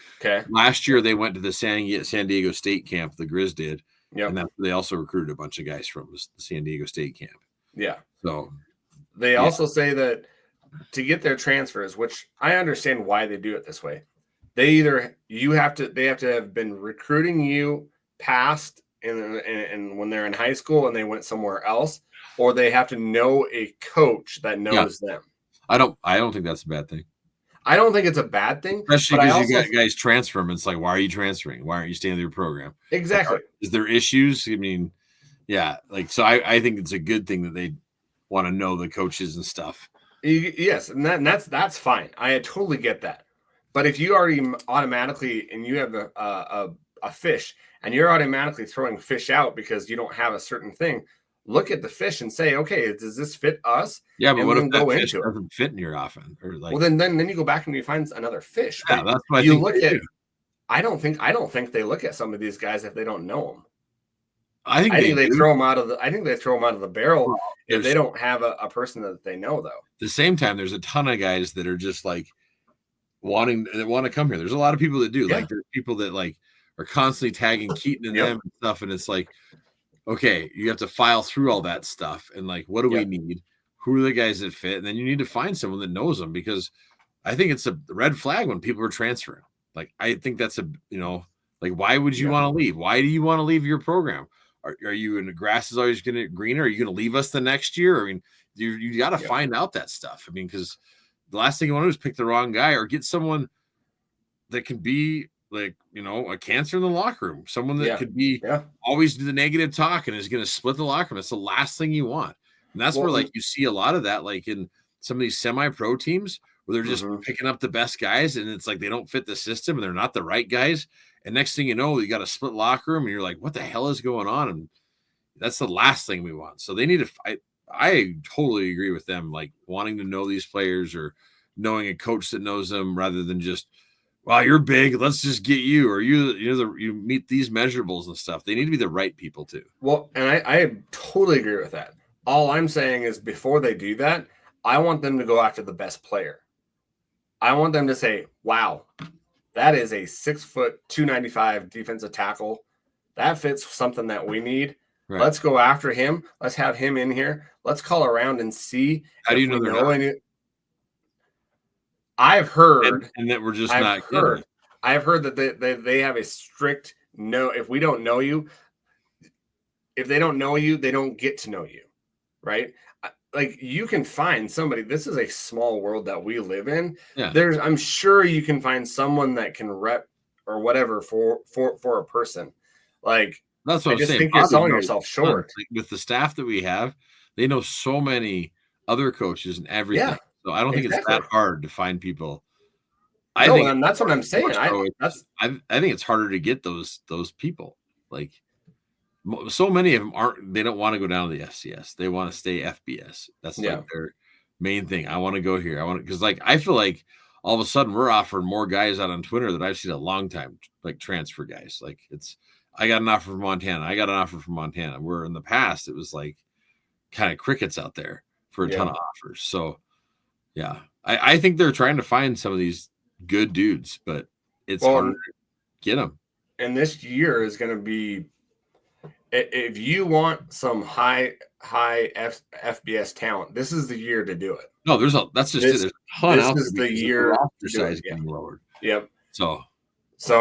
last year they went to the San Diego State camp, the Griz did. And they also recruited a bunch of guys from the San Diego State camp. Yeah. So they also say that to get their transfers, which I understand why they do it this way, they have to have been recruiting you past and when they're in high school and they went somewhere else, or they have to know a coach that knows them. I don't think that's a bad thing. I don't think it's a bad thing. Especially because you got guys transfer them. It's like, why are you transferring? Why aren't you staying in your program? Exactly. Like, is there issues? I mean, like, so I think it's a good thing that they want to know the coaches and stuff. Yes, and that's fine. I totally get that. But if you already automatically, and you have a fish, and you're automatically throwing fish out because you don't have a certain thing, look at the fish and say, okay, does this fit us? Yeah, but what if that fish doesn't fit in your offense? Or like, well, then you go back and you find another fish. Yeah, that's what you look at. I don't think they look at some of these guys if they don't know them. I think they throw them out of the barrel if they don't have a person that they know, though. At the same time, there's a ton of guys that are just like want to come here. There's a lot of people that do. Like, there's people that like are constantly tagging Keaton and them and stuff, and it's like, okay, you have to file through all that stuff, and like, what do we need? Who are the guys that fit? And then you need to find someone that knows them, because I think it's a red flag when people are transferring. Like, I think that's like, why would you want to leave? Why do you want to leave your program? Are you in the grass is always going to greener? Are you going to leave us the next year? I mean, you got to find out that stuff. I mean, because the last thing you want to do is pick the wrong guy or get someone that can be like, a cancer in the locker room, someone that could be always do the negative talk and is going to split the locker room. That's the last thing you want. And that's where, like, you see a lot of that, like in some of these semi-pro teams where they're just picking up the best guys, and it's like they don't fit the system and they're not the right guys. And next thing you know, you got a split locker room and you're like, what the hell is going on? And that's the last thing we want. So they need to fight. I totally agree with them, like wanting to know these players or knowing a coach that knows them rather than just, wow, you're big, let's just get you, or you meet these measurables and stuff. They need to be the right people too. Well, and I totally agree with that. All I'm saying is, before they do that, I want them to go after the best player. I want them to say, wow, that is a 6 foot 295 defensive tackle that fits something that we need. Right. Let's go after him. Let's have him in here. Let's call around and see. How do you know they're not? Any. I've heard, and that we're just not heard. I've heard that they have a strict no. If we don't know you, if they don't know you, they don't get to know you, right? Like, you can find somebody. This is a small world that we live in. Yeah. I'm sure you can find someone that can rep or whatever for a person. Like, that's what I just think you're selling yourself short. Like, with the staff that we have, they know so many other coaches and everything. Yeah, so I don't think it's that hard to find people. I think, and that's what I'm saying. I think it's harder to get those people. Like, so many of them they don't want to go down to the FCS. They want to stay FBS. That's like their main thing. I want to go here. Because like, I feel like all of a sudden we're offering more guys out on Twitter that I've seen a long time, like transfer guys. Like, I got an offer from Montana. I got an offer from Montana. Where in the past it was like kind of crickets out there for a ton of offers. So yeah, I think they're trying to find some of these good dudes, but it's hard to get them. And this year is going to be, if you want some high FBS talent, this is the year to do it. No, there's a ton out there. This is the year. Roster size getting lowered. Yep. So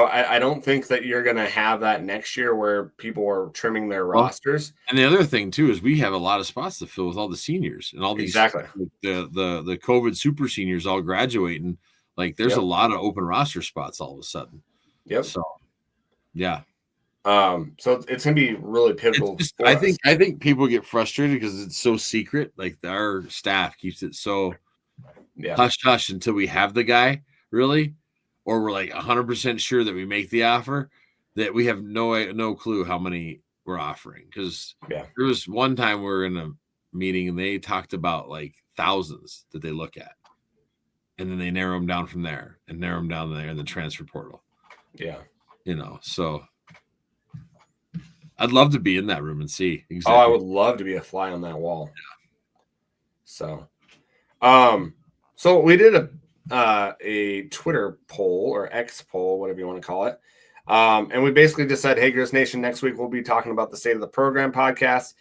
I don't think that you're going to have that next year where people are trimming their rosters. And the other thing too is we have a lot of spots to fill with all the seniors and all these the COVID super seniors all graduating. Like, there's a lot of open roster spots all of a sudden. Yep. So yeah. So it's gonna be really pivotal. I think people get frustrated because it's so secret. Like, our staff keeps it so hush hush until we have the guy, really, or we're like 100% sure that we make the offer, that we have no clue how many we're offering. Because there was one time we were in a meeting and they talked about like thousands that they look at, and then they narrow them down from there and narrow them down there in the transfer portal. Yeah, so. I'd love to be in that room and see exactly. Oh, I would love to be a fly on that wall. Yeah. So we did a Twitter poll or X poll, whatever you want to call it. And we basically just said, hey, Griz Nation, next week we'll be talking about the State of the Program podcast.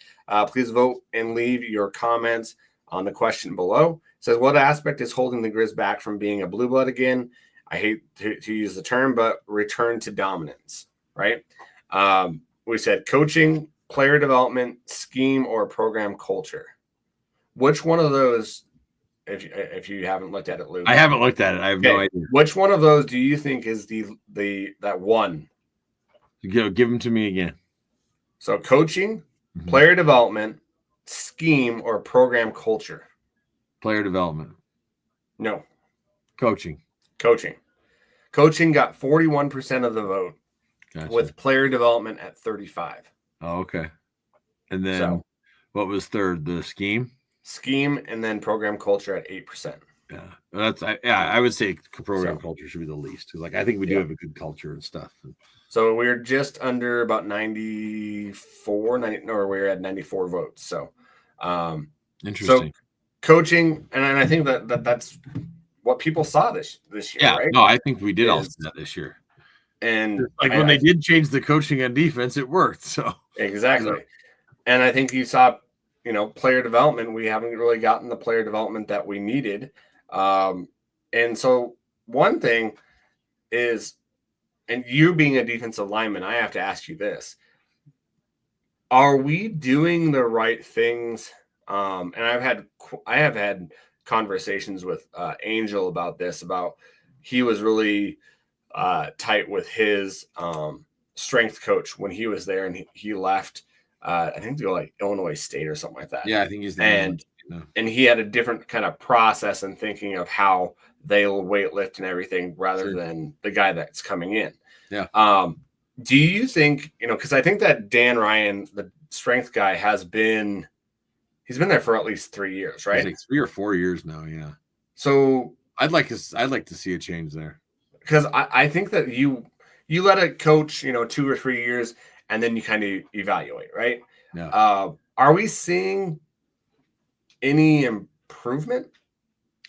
Please vote and leave your comments on the question below. It says, what aspect is holding the Griz back from being a blue blood again? I hate to use the term, but return to dominance, right? We said coaching, player development, scheme, or program culture. Which one of those, if you haven't looked at it, Lou? I haven't looked at it. I have no idea. Which one of those do you think is that one? Give them to me again. So coaching, player development, scheme, or program culture? Player development. No. Coaching. Coaching got 41% of the vote. Gotcha. With player development at 35. Oh, okay. And then what was third? The scheme, and then program culture at 8%. Yeah, I would say program culture should be the least. Like, I think we do have a good culture and stuff. So we're just under about 94, we're at 94 votes. So interesting. So coaching, and I think that's what people saw this year. Yeah, right? No, I think we did all see that this year. And like, when they did change the coaching on defense, it worked. So exactly. And I think you saw, player development. We haven't really gotten the player development that we needed. And so one thing is, and you being a defensive lineman, I have to ask you this. Are we doing the right things? And I have had conversations with Angel about this, about he was really tight with his strength coach when he was there, and he left I think to go like Illinois State or something like that. Yeah, I think he's and he had a different kind of process and thinking of how they'll weight lift and everything rather than the guy that's coming in. Yeah. Do you think, because I think that Dan Ryan, the strength guy, he's been there for at least 3 years, right? Like 3 or 4 years now, yeah. So I'd like to see a change there. Because I think that you let it coach, 2 or 3 years, and then you kind of evaluate, right? Yeah. Are we seeing any improvement?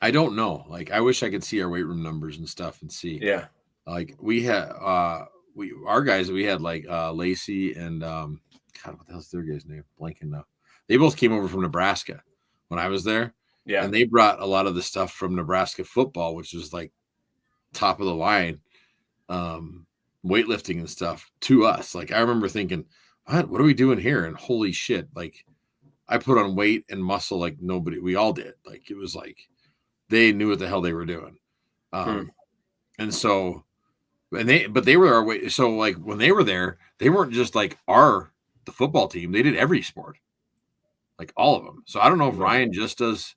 I don't know. Like, I wish I could see our weight room numbers and stuff and see. Yeah. Like, we our guys, we had like Lacey and God, what the hell's their guy's name? Blanking now. They both came over from Nebraska when I was there. Yeah. And they brought a lot of the stuff from Nebraska football, which was like top of the line, weightlifting and stuff to us. Like I remember thinking, what are we doing here? And holy shit, like I put on weight and muscle like nobody, we all did. Like it was like they knew what the hell they were doing. And so, but they were our way. So like when they were there, they weren't just like the football team. They did every sport, like all of them. So I don't know if Ryan just does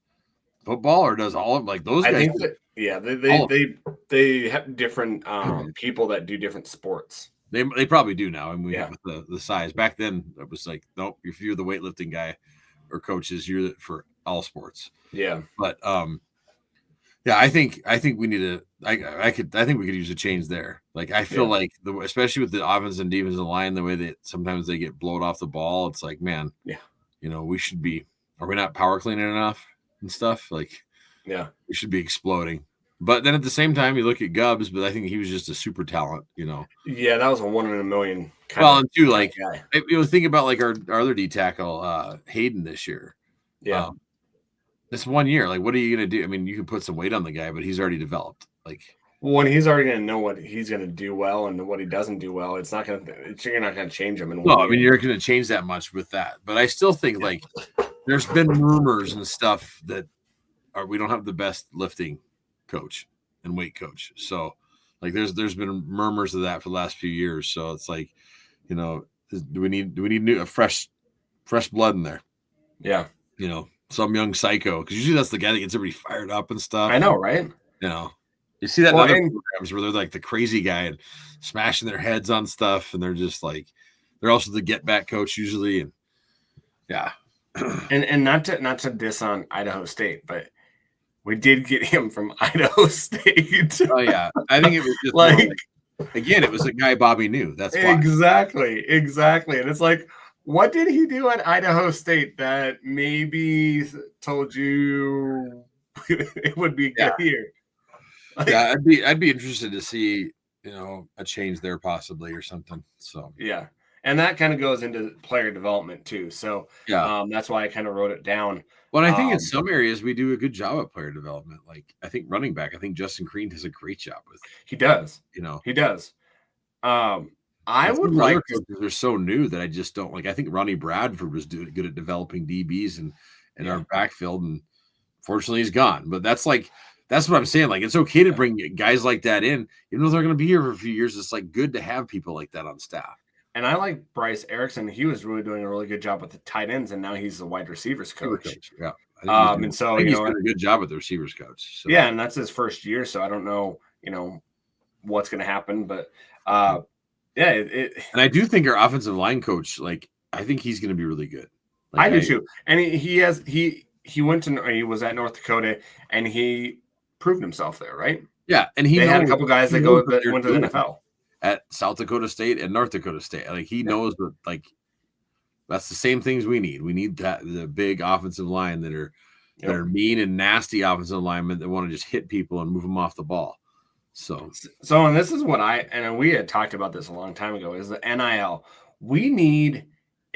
football or does all of like those guys. I think that, they have different people that do different sports. They probably do now, and we have the size. Back then, it was like, nope, if you're the weightlifting guy or coaches, you're for all sports. Yeah, but yeah, I think we need to. I think we could use a change there. Like I feel like especially with the offense and defensive line, the way that sometimes they get blowed off the ball, it's like, man, we should be. Are we not power cleaning enough and stuff? Like, we should be exploding. But then at the same time, you look at Gubbs, but I think he was just a super talent, Yeah, that was a 1 in a million. And two, like, think about like our other D tackle, Hayden this year. Yeah. This 1 year, like, what are you going to do? I mean, you can put some weight on the guy, but he's already developed. Like, when he's already going to know what he's going to do well and what he doesn't do well, you're not going to change him. I mean, you're going to change that much with that. But I still think, like, there's been rumors and stuff that we don't have the best lifting coach and weight coach. So, like, there's been murmurs of that for the last few years. So it's like, do we need fresh blood in there? Yeah. Some young psycho, because usually that's the guy that gets everybody fired up and stuff. I know, right? You see that in other programs where they're like the crazy guy and smashing their heads on stuff, and they're just like, they're also the get back coach usually, and and not to diss on Idaho State, but we did get him from Idaho State. Oh yeah, I think it was just like again, it was a guy Bobby knew. That's why. Exactly, and it's like, what did he do at Idaho State that maybe told you it would be good here? Like, I'd be interested to see, a change there possibly or something. So yeah, and that kind of goes into player development too. So that's why I kind of wrote it down. Well, I think in some areas we do a good job at player development. Like I think running back, I think Justin Crean does a great job with. He does. He does. I would like coaches are so new that I just don't like. I think Ronnie Bradford was good at developing DBs and our backfield, and fortunately he's gone. But that's what I'm saying. Like it's okay to bring guys like that in, even though they're going to be here for a few years. It's like good to have people like that on staff. And I like Bryce Erickson. He was really doing a really good job with the tight ends, and now he's the wide receivers coach. Yeah. And so he's doing a good job with the receivers coach. So. Yeah, and that's his first year, so I don't know, what's going to happen, but and I do think our offensive line coach, like, I think he's going to be really good. Like, I do too. And he was at North Dakota, and he proved himself there, right? Yeah, and they had a couple guys that went to the NFL at South Dakota State and North Dakota State. Like he knows that, like, that's the same things we need. We need the big offensive line that are mean and nasty offensive linemen that want to just hit people and move them off the ball. So and this is what we had talked about this a long time ago, is the NIL. We need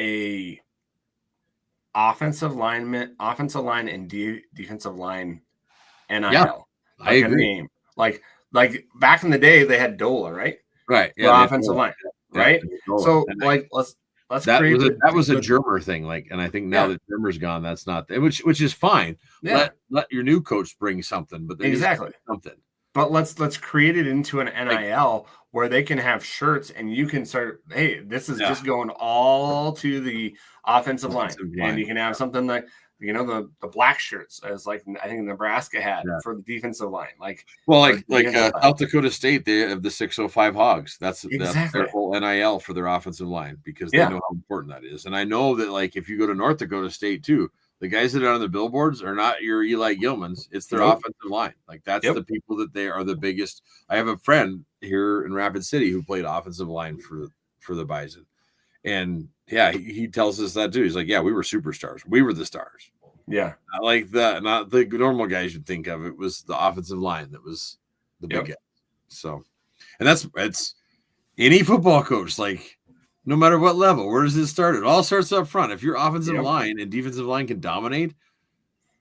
a offensive line and defensive line NIL. Yeah, I agree. Like back in the day, they had DOLA, right? Right. Yeah, offensive line, right? So like let's create that was a Germer thing. Like, and I think now that Germer's gone, that's not which is fine. Yeah. Let your new coach bring something, but exactly something. But let's create it into an NIL where they can have shirts and you can start, hey, this is just going all to the offensive line. And you can have something like, the black shirts, as like I think Nebraska had for the defensive line. South Dakota State, they have the 605 Hogs. That's their whole NIL for their offensive line, because they know how important that is. And I know that, like, if you go to North Dakota State too, the guys that are on the billboards are not your Eli Gilmans. It's their offensive line. Like, that's the people that they are the biggest. I have a friend here in Rapid City who played offensive line for the Bison. And he tells us that too. He's like, we were superstars. We were the stars. Yeah. Not the normal guys you'd think of. It was the offensive line that was the big guy. So, and any football coach, like no matter what level, where does it start? It all starts up front. If your offensive line and defensive line can dominate,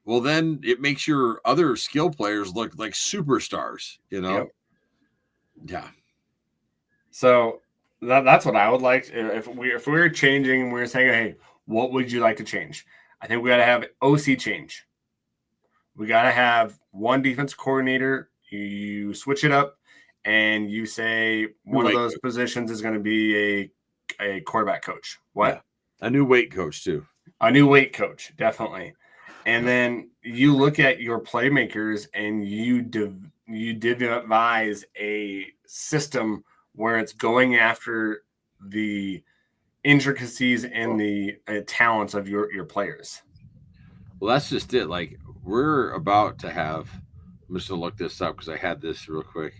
well, then it makes your other skill players look like superstars, you know? Yep. Yeah. So that's what I would like. If we were changing, we were saying, hey, what would you like to change? I think we got to have OC change. We got to have one defense coordinator. You switch it up, and you say one of those positions is going to be a quarterback coach. What? Yeah. A new weight coach too. A new weight coach, definitely. And then you look at your playmakers, and you devise a system where it's going after the intricacies and the talents of your players. Well, that's just it. Like, we're about to have, I'm just going to look this up because I had this real quick.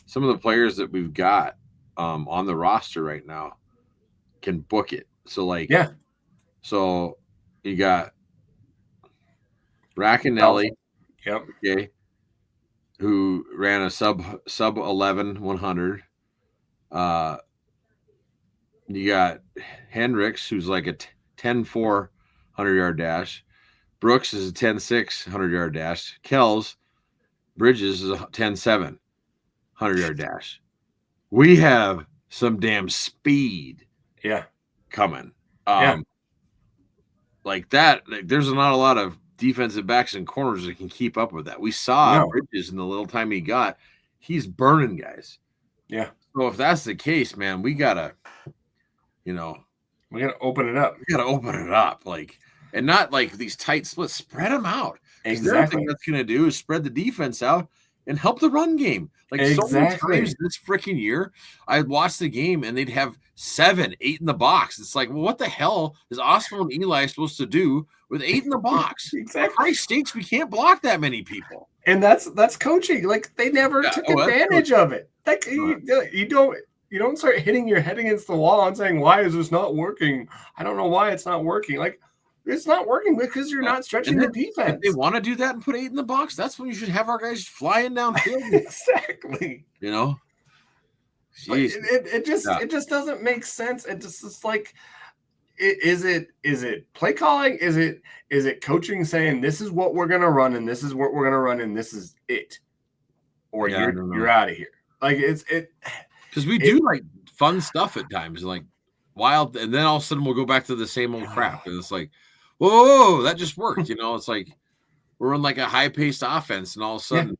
Some of the players that we've got on the roster right now can book it. So, like, so you got Racanelli, okay, who ran a sub 11 100. You got Hendricks, who's like a 10-4 100-yard dash. Brooks is a 10-6 100-yard dash. Kells Bridges is a 10-7 100-yard dash. We have some damn speed coming. Like that, like, there's not a lot of defensive backs and corners that can keep up with that. We saw Bridges in the little time he got. He's burning guys. Yeah. So if that's the case, man, we gotta, we gotta open it up. We gotta open it up, like, and not like these tight splits. Spread them out. Exactly. The other thing that's gonna do is spread the defense out and help the run game. Like, so many times this freaking year, I watched the game and they'd have 7, 8 in the box. It's like, well, what the hell is Osmo and Eli supposed to do with 8 in the box? Exactly. For Christ's sakes, we can't block that many people. And that's coaching. Like, they never took advantage of it. Like, you don't start hitting your head against the wall and saying, why is this not working? I don't know why it's not working. Like, it's not working because you're not stretching the defense. If they want to do that and put 8 in the box, that's when you should have our guys flying downfield. Exactly. It just doesn't make sense. It's like, is it play calling? Is it coaching saying this is what we're gonna run and this is what we're gonna run and this is it, or you're out of here? Like, because we do like fun stuff at times, like wild, and then all of a sudden we'll go back to the same old crap, and it's like, whoa, that just worked. It's like we're in like a high-paced offense, and all of a sudden,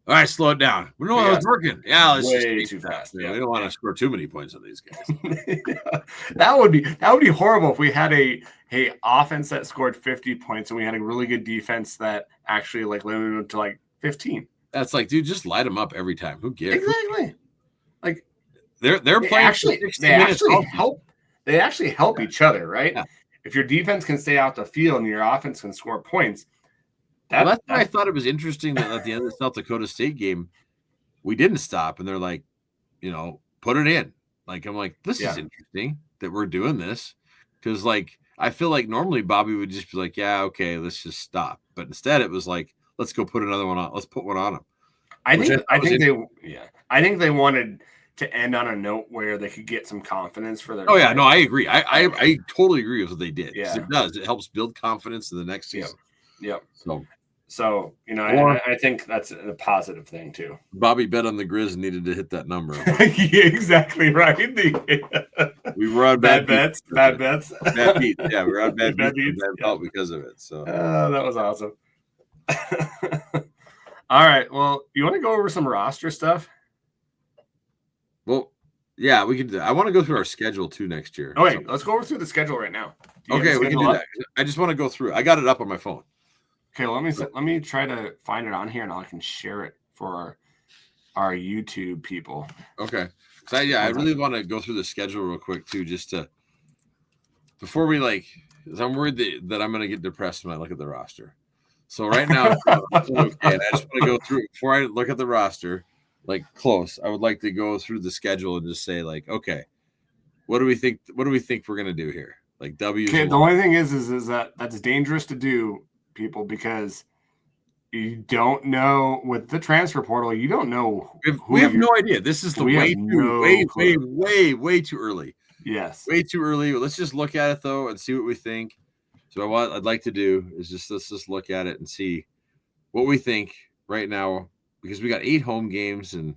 all right, slow it down. We know it's working. Yeah, let's way too fast. We don't want to score too many points on these guys. That would be horrible if we had a offense that scored 50 points and we had a really good defense that actually like limited to like 15. That's like, dude, just light them up every time. Who cares? Exactly. Like, they're playing. They actually help each other, right? Yeah. If your defense can stay out the field and your offense can score points. That's why I thought it was interesting that at the end of the South Dakota State game, we didn't stop, and they're like, put it in. Like, I'm like, this is interesting that we're doing this, because like I feel like normally Bobby would just be like, yeah, okay, let's just stop. But instead, it was like, let's go put another one on. Let's put one on them. I think they wanted to end on a note where they could get some confidence for their. Oh yeah, no, I agree. I totally agree with what they did. Yeah, it does. It helps build confidence in the next season. Yep. So I think that's a positive thing too. Bobby bet on the Griz needed to hit that number. Yeah, exactly right. We were on bad bets. Bad beats. Yeah, we were on bad beats. Because of it. So that was awesome. All right. Well, you want to go over some roster stuff? Well, yeah, we could. I want to go through our schedule too next year. Okay, let's go over through the schedule right now. Okay, we can do that. I just want to go through. I got it up on my phone. Okay, let me try to find it on here, and I can share it for our YouTube people. Okay, so I really want to go through the schedule real quick too, just to before we because I'm worried that I'm going to get depressed when I look at the roster. So right now, okay, and I just want to go through before I look at the roster, like close. I would like to go through the schedule and just say like, okay, what do we think? What do we think we're going to do here? Like W. Okay, the only thing is that that's dangerous to do, people, because You don't know with the transfer portal. You don't know. We have no idea. This is the way too early. Yes, way too early. Let's just look at it though and see what we think. So what I'd like to do is let's just look at it and see what we think right now, because we got 8 home games, and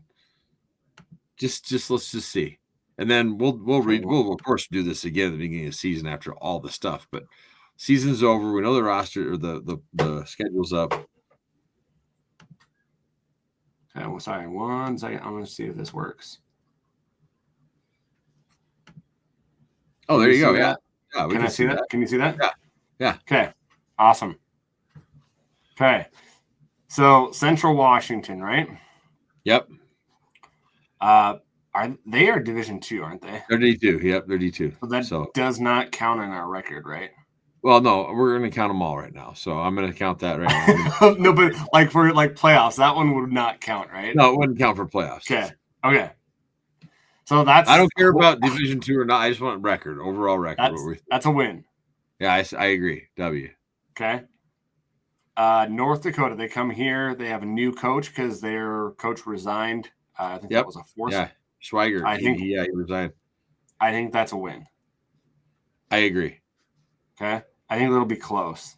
just let's just see. And then we'll of course do this again at the beginning of the season after all the stuff. But season's over. We know the roster or the schedule's up. Okay, well, sorry, 1 second. I'm going to see if this works. Oh, there you go. Yeah. Can I see that? Can you see that? Yeah. Okay. Awesome. Okay. So Central Washington, right? Yep. They are Division 2, aren't they? They're D2. Yep, they're D2. So that does not count in our record, right? Well, no, we're going to count them all right now. So I'm going to count that right now. No, but like for playoffs, that one would not count, right? No, it wouldn't count for playoffs. Okay. So I don't care about Division 2 or not. I just want overall record. That's a win. Yeah, I agree. W. Okay. North Dakota, they come here. They have a new coach because their coach resigned. I think that was a force. Yeah, Schweiger. He resigned. I think that's a win. I agree. Okay. I think it'll be close.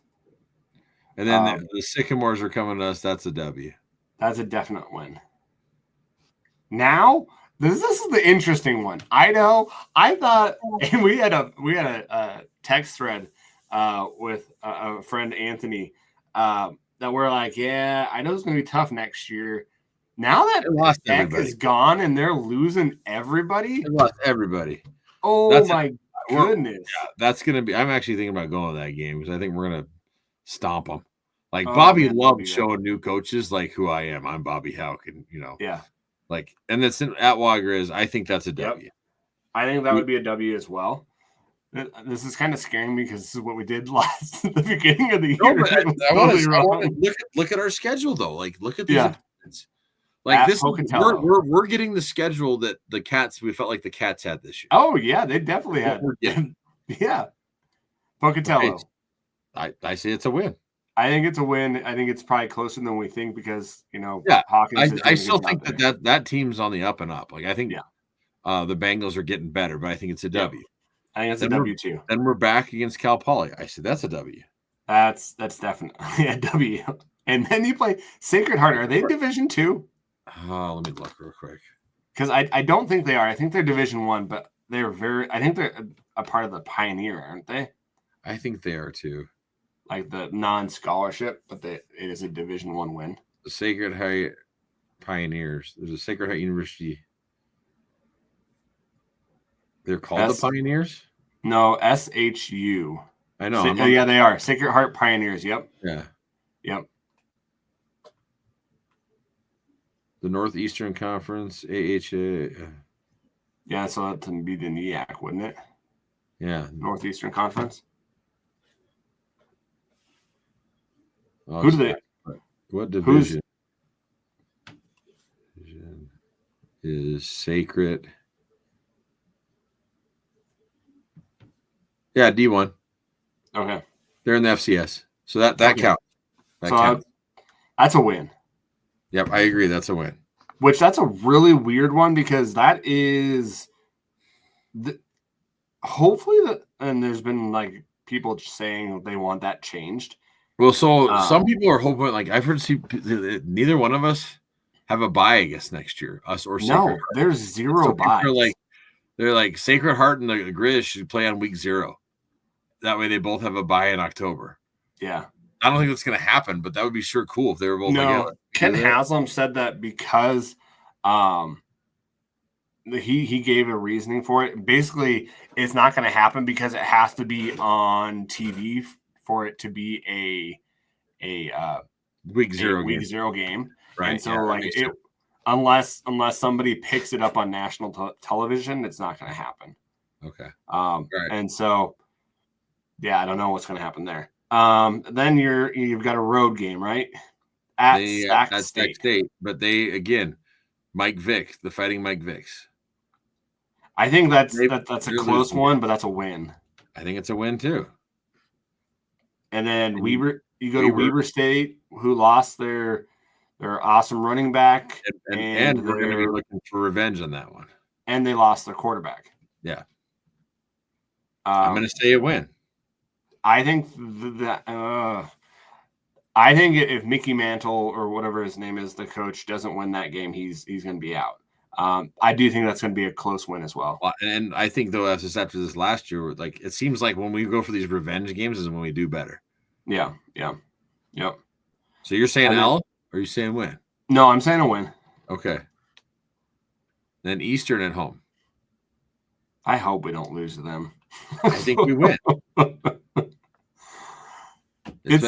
And then the Sycamores are coming to us. That's a W. That's a definite win. Now, this is the interesting one. Idaho, I thought, and we had a text thread with a friend, Anthony, that we're like, yeah, Idaho's going to be tough next year. Now that Beck is gone and they're losing everybody. They lost everybody. Oh, my goodness. Yeah, that's going to be – I'm actually thinking about going to that game because I think we're going to stomp them. Like, Bobby loved showing new coaches like who I am. I'm Bobby Houck, and, Yeah. Like, and that's at Griz. I think that's a W. I think that would be a W as well. This is kind of scaring me because this is what we did at the beginning of the year. I want to look at our schedule though. Like, look at these opponents. Like we're getting the schedule that we felt like the Cats had this year. Oh yeah, they definitely had. Yeah, Pocatello. Okay. I say it's a win. I think it's a win. I think it's probably closer than we think because Hawkins. I still think that team's on the up and up. Like I think, the Bengals are getting better, but I think it's a W. I think it's a W too. Then we're back against Cal Poly. I said that's a W. That's definitely a W. And then you play Sacred Heart. Are they Division 2? Let me look real quick. Because I don't think they are. I think they're Division 1, but they're I think they're a part of the Pioneer, aren't they? I think they are too. Like the non-scholarship, but it is a Division 1 win. The Sacred Heart Pioneers. There's a Sacred Heart University. They're called the Pioneers? No, SHU. I know. Yeah, they are. Sacred Heart Pioneers. Yep. Yeah. Yep. The Northeastern Conference, AHA. Yeah, so that would be the NEAC, wouldn't it? Yeah. Northeastern Conference. Who do they? What division? Division is Sacred? Yeah, D1. Okay. They're in the FCS, so that counts. That counts. That's a win. Yep, I agree. That's a win. Which that's a really weird one because that is hopefully and there's been like people saying they want that changed. Well, so some people are hoping, like I've heard, neither one of us have a bye, I guess, next year. Us or Sacred Heart. There's zero buys. They're like Sacred Heart and the Griz should play on week 0. That way, they both have a bye in October. Yeah, I don't think that's going to happen, but that would be sure cool if they were both together. Ken Haslam said that because he gave a reasoning for it. Basically, it's not going to happen because it has to be on TV for it to be a week 0 game. Right. And so unless somebody picks it up on national television, it's not going to happen. Okay. Right. And so I don't know what's going to happen there. Then you've got a road game, right? At Sac State. But they again, Mike Vick, the Fighting Mike Vicks. I think that's a close one, but that's a win. I think it's a win too. And then You go to Weber State, who lost their awesome running back, and we're going to be looking for revenge on that one. And they lost their quarterback. Yeah, I'm going to say a win. I think I think if Mickey Mantle or whatever his name is, the coach, doesn't win that game, he's going to be out. I do think that's going to be a close win as well. And I think, though, after this last year, like it seems like when we go for these revenge games is when we do better. Yeah. Yep. So you're saying L, or are you saying win? No, I'm saying a win. Okay. Then Eastern at home. I hope we don't lose to them. I think we win. You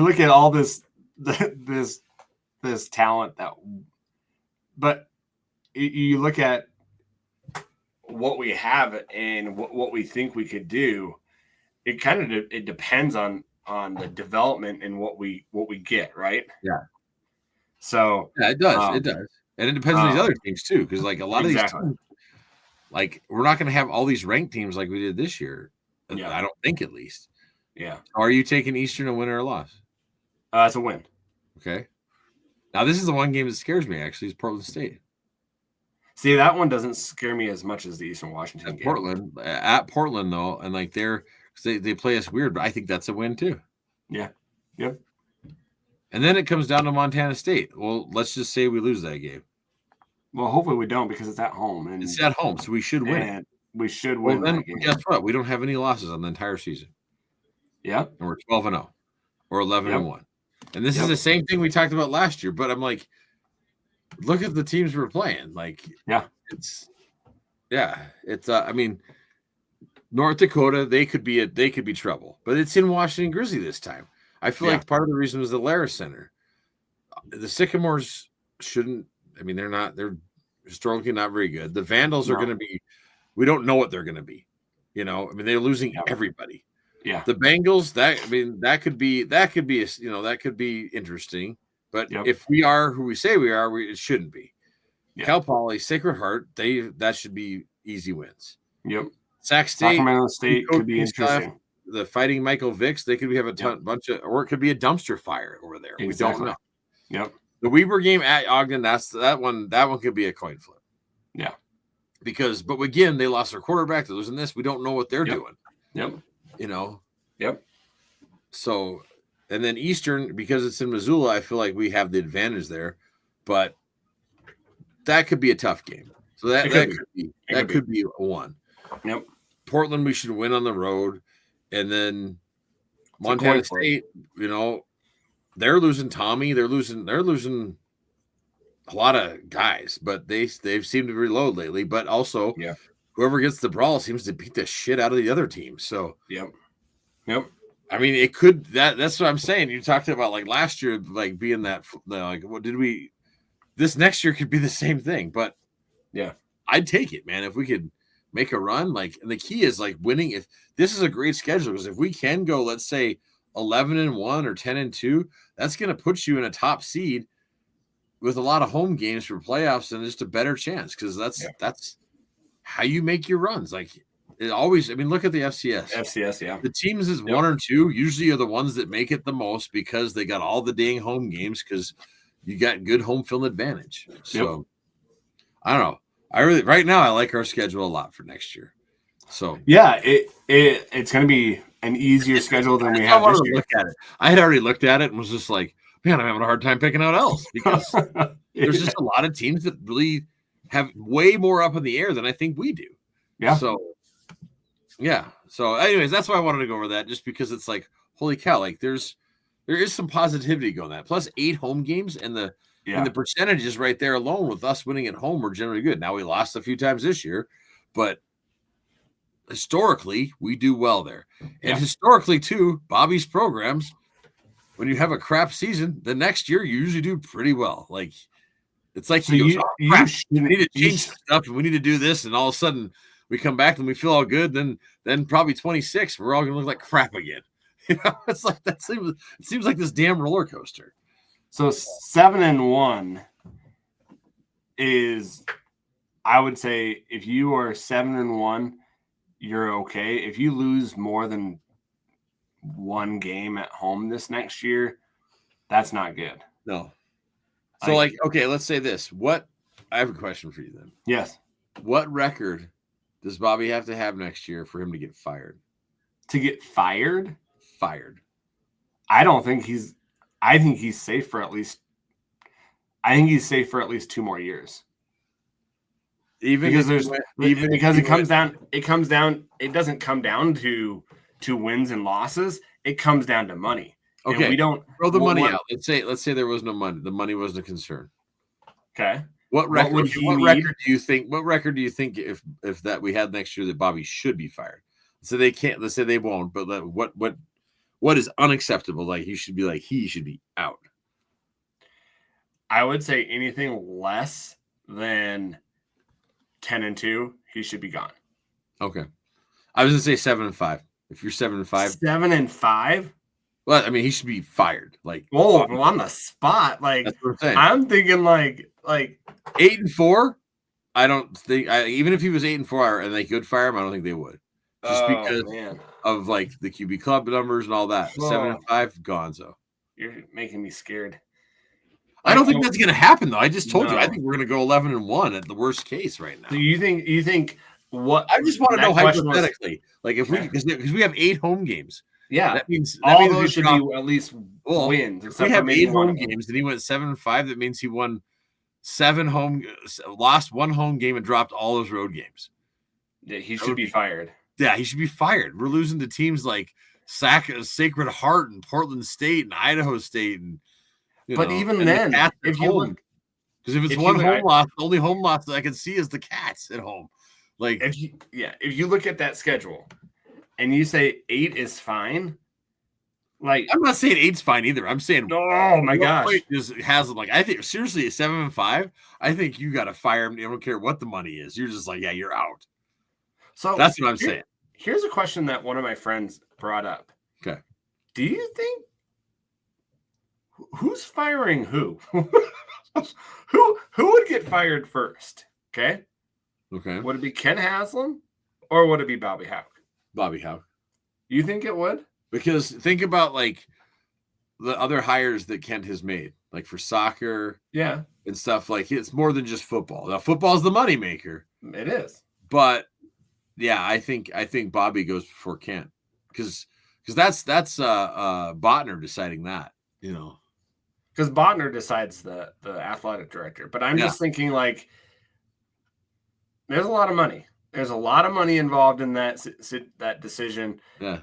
look at all this talent but you look at what we have and what we think we could do. It kind of it depends on the development and what we get, right? Yeah. So yeah, it does. It does. And it depends on these other teams too, because like a lot of these teams, like we're not going to have all these ranked teams like we did this year. Yeah. I don't think, at least. Yeah. Are you taking Eastern a win or a loss? It's a win. Okay. Now this is the one game that scares me. Actually, is Portland State. See, that one doesn't scare me as much as the Eastern Washington game. At Portland though, and like they play us weird, but I think that's a win too. Yeah. Yep. And then it comes down to Montana State. Well, let's just say we lose that game. Well, hopefully we don't, because it's at home. And it's at home, so we should win it. We should win. Well, then guess what? We don't have any losses on the entire season. Yeah. And we're 12-0 or 11-1. And this is the same thing we talked about last year, but I'm like, look at the teams we're playing. Like, it's I mean, North Dakota, they could be trouble, but it's in Washington Grizzly this time. I feel like part of the reason was the Lara Center. The Sycamores shouldn't. I mean, they're historically not very good. The Vandals are going to be. We don't know what they're going to be. You know, I mean, they're losing everybody. Yeah. The Bengals, that could be interesting. But if we are who we say we are, it shouldn't be. Yeah. Cal Poly, Sacred Heart, that should be easy wins. Yep. Sac State, Sacramento State could be interesting. The Fighting Michael Vicks, they could have a bunch of, or it could be a dumpster fire over there. Exactly. We don't know. Yep. The Weber game at Ogden, that one could be a coin flip. Yeah. But again, they lost their quarterback. They're losing this. We don't know what they're doing. Yep. You know. Yep. So, and then Eastern, because it's in Missoula, I feel like we have the advantage there, but that could be a tough game. So that could be a one. Yep. Portland, we should win on the road, and then Montana State, you know, they're losing Tommy. They're losing a lot of guys, but they've seemed to reload lately. But also, whoever gets the brawl seems to beat the shit out of the other team. So, Yep. I mean, it could that's what I'm saying. You talked about like last year, like being that like what did we? This next year could be the same thing, but I'd take it, man. If we could make a run, like, and the key is like winning. If this is a great schedule, because if we can go, let's say 11-1 or 10-2, that's going to put you in a top seed with a lot of home games for playoffs and just a better chance, because that's how you make your runs. Like it always, I mean, look at the FCS. The teams is 1 or 2 usually are the ones that make it the most because they got all the dang home games because you got good home field advantage. So I don't know. Right now I like our schedule a lot for next year. So it's going to be an easier schedule than we have this year. Look at it. I had already looked at it and was just like, man, I'm having a hard time picking out else because there's just a lot of teams that really have way more up in the air than I think we do. Yeah. So anyways, that's why I wanted to go over that, just because it's like, holy cow, like there is some positivity going that. Plus 8 home games and the percentages right there alone with us winning at home were generally good. Now we lost a few times this year, but historically we do well there. And historically too, Bobby's programs, when you have a crap season, the next year you usually do pretty well. Like it's like we need to change stuff and we need to do this, and all of a sudden we come back and we feel all good. Then probably 26, we're all gonna look like crap again. You know, it's like it seems like this damn roller coaster. So 7-1 is, I would say, if you are 7-1, you're okay. If you lose more than one game at home this next year, that's not good. No. So, okay, let's say this. I have a question for you then. Yes. What record does Bobby have to have next year for him to get fired? To get fired? Fired. I think he's safe for at least 2 more years. Because it doesn't come down to wins and losses. It comes down to money. Okay. And we don't throw the money out. Let's say there was no money. The money wasn't a concern. Okay. What record do you think if that we had next year that Bobby should be fired? So they can't, let's say they won't, but what is unacceptable? Like he should be out. I would say anything less than 10-2, he should be gone. Okay. I was gonna say 7-5. If you're 7-5. 7-5? Well, I mean, he should be fired. Like, on the spot. Like, that's what I'm saying. I'm thinking like 8-4. I don't think even if he was 8-4 and they could fire him, I don't think they would. Just because of like the QB club numbers and all that. 7-5, gonzo. You're making me scared. I don't think that's going to happen though. I just told you. I think we're going to go 11-1 at the worst case right now. So you think what? I just want to know hypothetically, like if because we have 8 home games. Yeah, that means all those should be at least wins. If we have 8 home games and he went 7-5, that means he won 7 lost 1 home game and dropped all his road games. Yeah, he should be fired. Yeah, he should be fired. We're losing to teams like Sacred Heart and Portland State and Idaho State and. But even then, if it's one home loss, the only home loss that I can see is the Cats at home. Like, if you look at that schedule, and you say 8 is fine, like I'm not saying 8's fine either. I'm saying, oh my gosh, just has like I think seriously at 7-5, I think you got to fire him. I don't care what the money is. You're just like, yeah, you're out. So that's what I'm saying. Here's a question that one of my friends brought up. Okay, do you think? Who's firing who? who would get fired first? Okay. Would it be Ken Haslam or would it be Bobby Hauck? Bobby Hauck. You think it would? Because think about like the other hires that Kent has made, like for soccer, and stuff. Like it's more than just football. Now football's the moneymaker. It is. But yeah, I think Bobby goes before Kent because that's Botner deciding that, Because Botner decides the athletic director. But I'm just thinking like there's a lot of money. There's a lot of money involved in that decision. Yeah.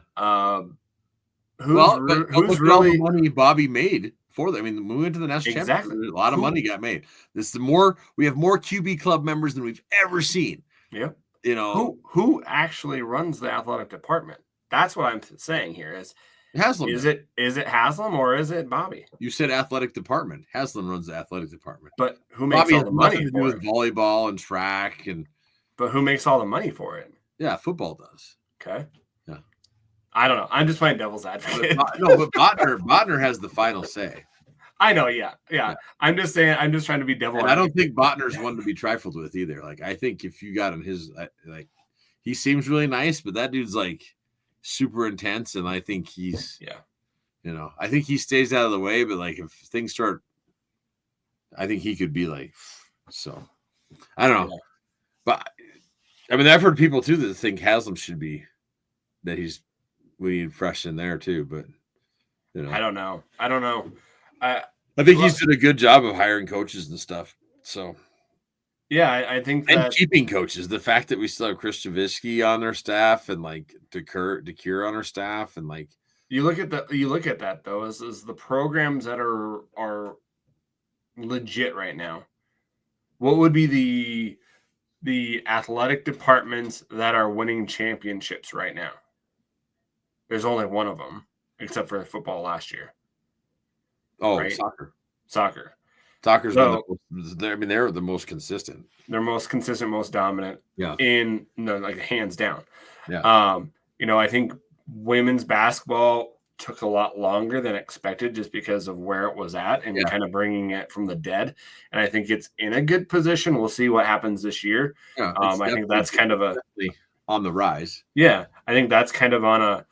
Who's really the money Bobby made for them? I mean, when we went to the national championship, a lot of money got made. We have more QB club members than we've ever seen. Yeah. Who actually runs the athletic department? That's what I'm saying here is Haslam. Is it Haslam or is it Bobby? You said athletic department. Haslam runs the athletic department. But who makes all the money to do with volleyball and track But who makes all the money for it? Yeah, football does. Okay. Yeah. I don't know. I'm just playing devil's advocate. But Botner has the final say. I know, yeah. I'm just saying. I'm just trying to be devil. And I don't think Botner's one to be trifled with either. Like, I think if you got him, he seems really nice, but that dude's like super intense, and I think he's I think he stays out of the way. But like, if things start, I think he could be like, so. I don't know, but I mean, I've heard people too that think Haslam should be we need fresh in there too, but I don't know. I think he's done a good job of hiring coaches and stuff. So, yeah, I think that keeping coaches. The fact that we still have Chris Javisky on our staff and like DeCure on our staff, and like you look at that though, is the programs that are legit right now. What would be the athletic departments that are winning championships right now? There's only one of them, except for football last year. Oh, right? Soccer. Soccer's they're the most consistent. They're most consistent, most dominant. Yeah. Like hands down. Yeah. I think women's basketball took a lot longer than expected just because of where it was at and kind of bringing it from the dead. And I think it's in a good position. We'll see what happens this year. Yeah, I think that's kind of on the rise. Yeah. I think that's kind of on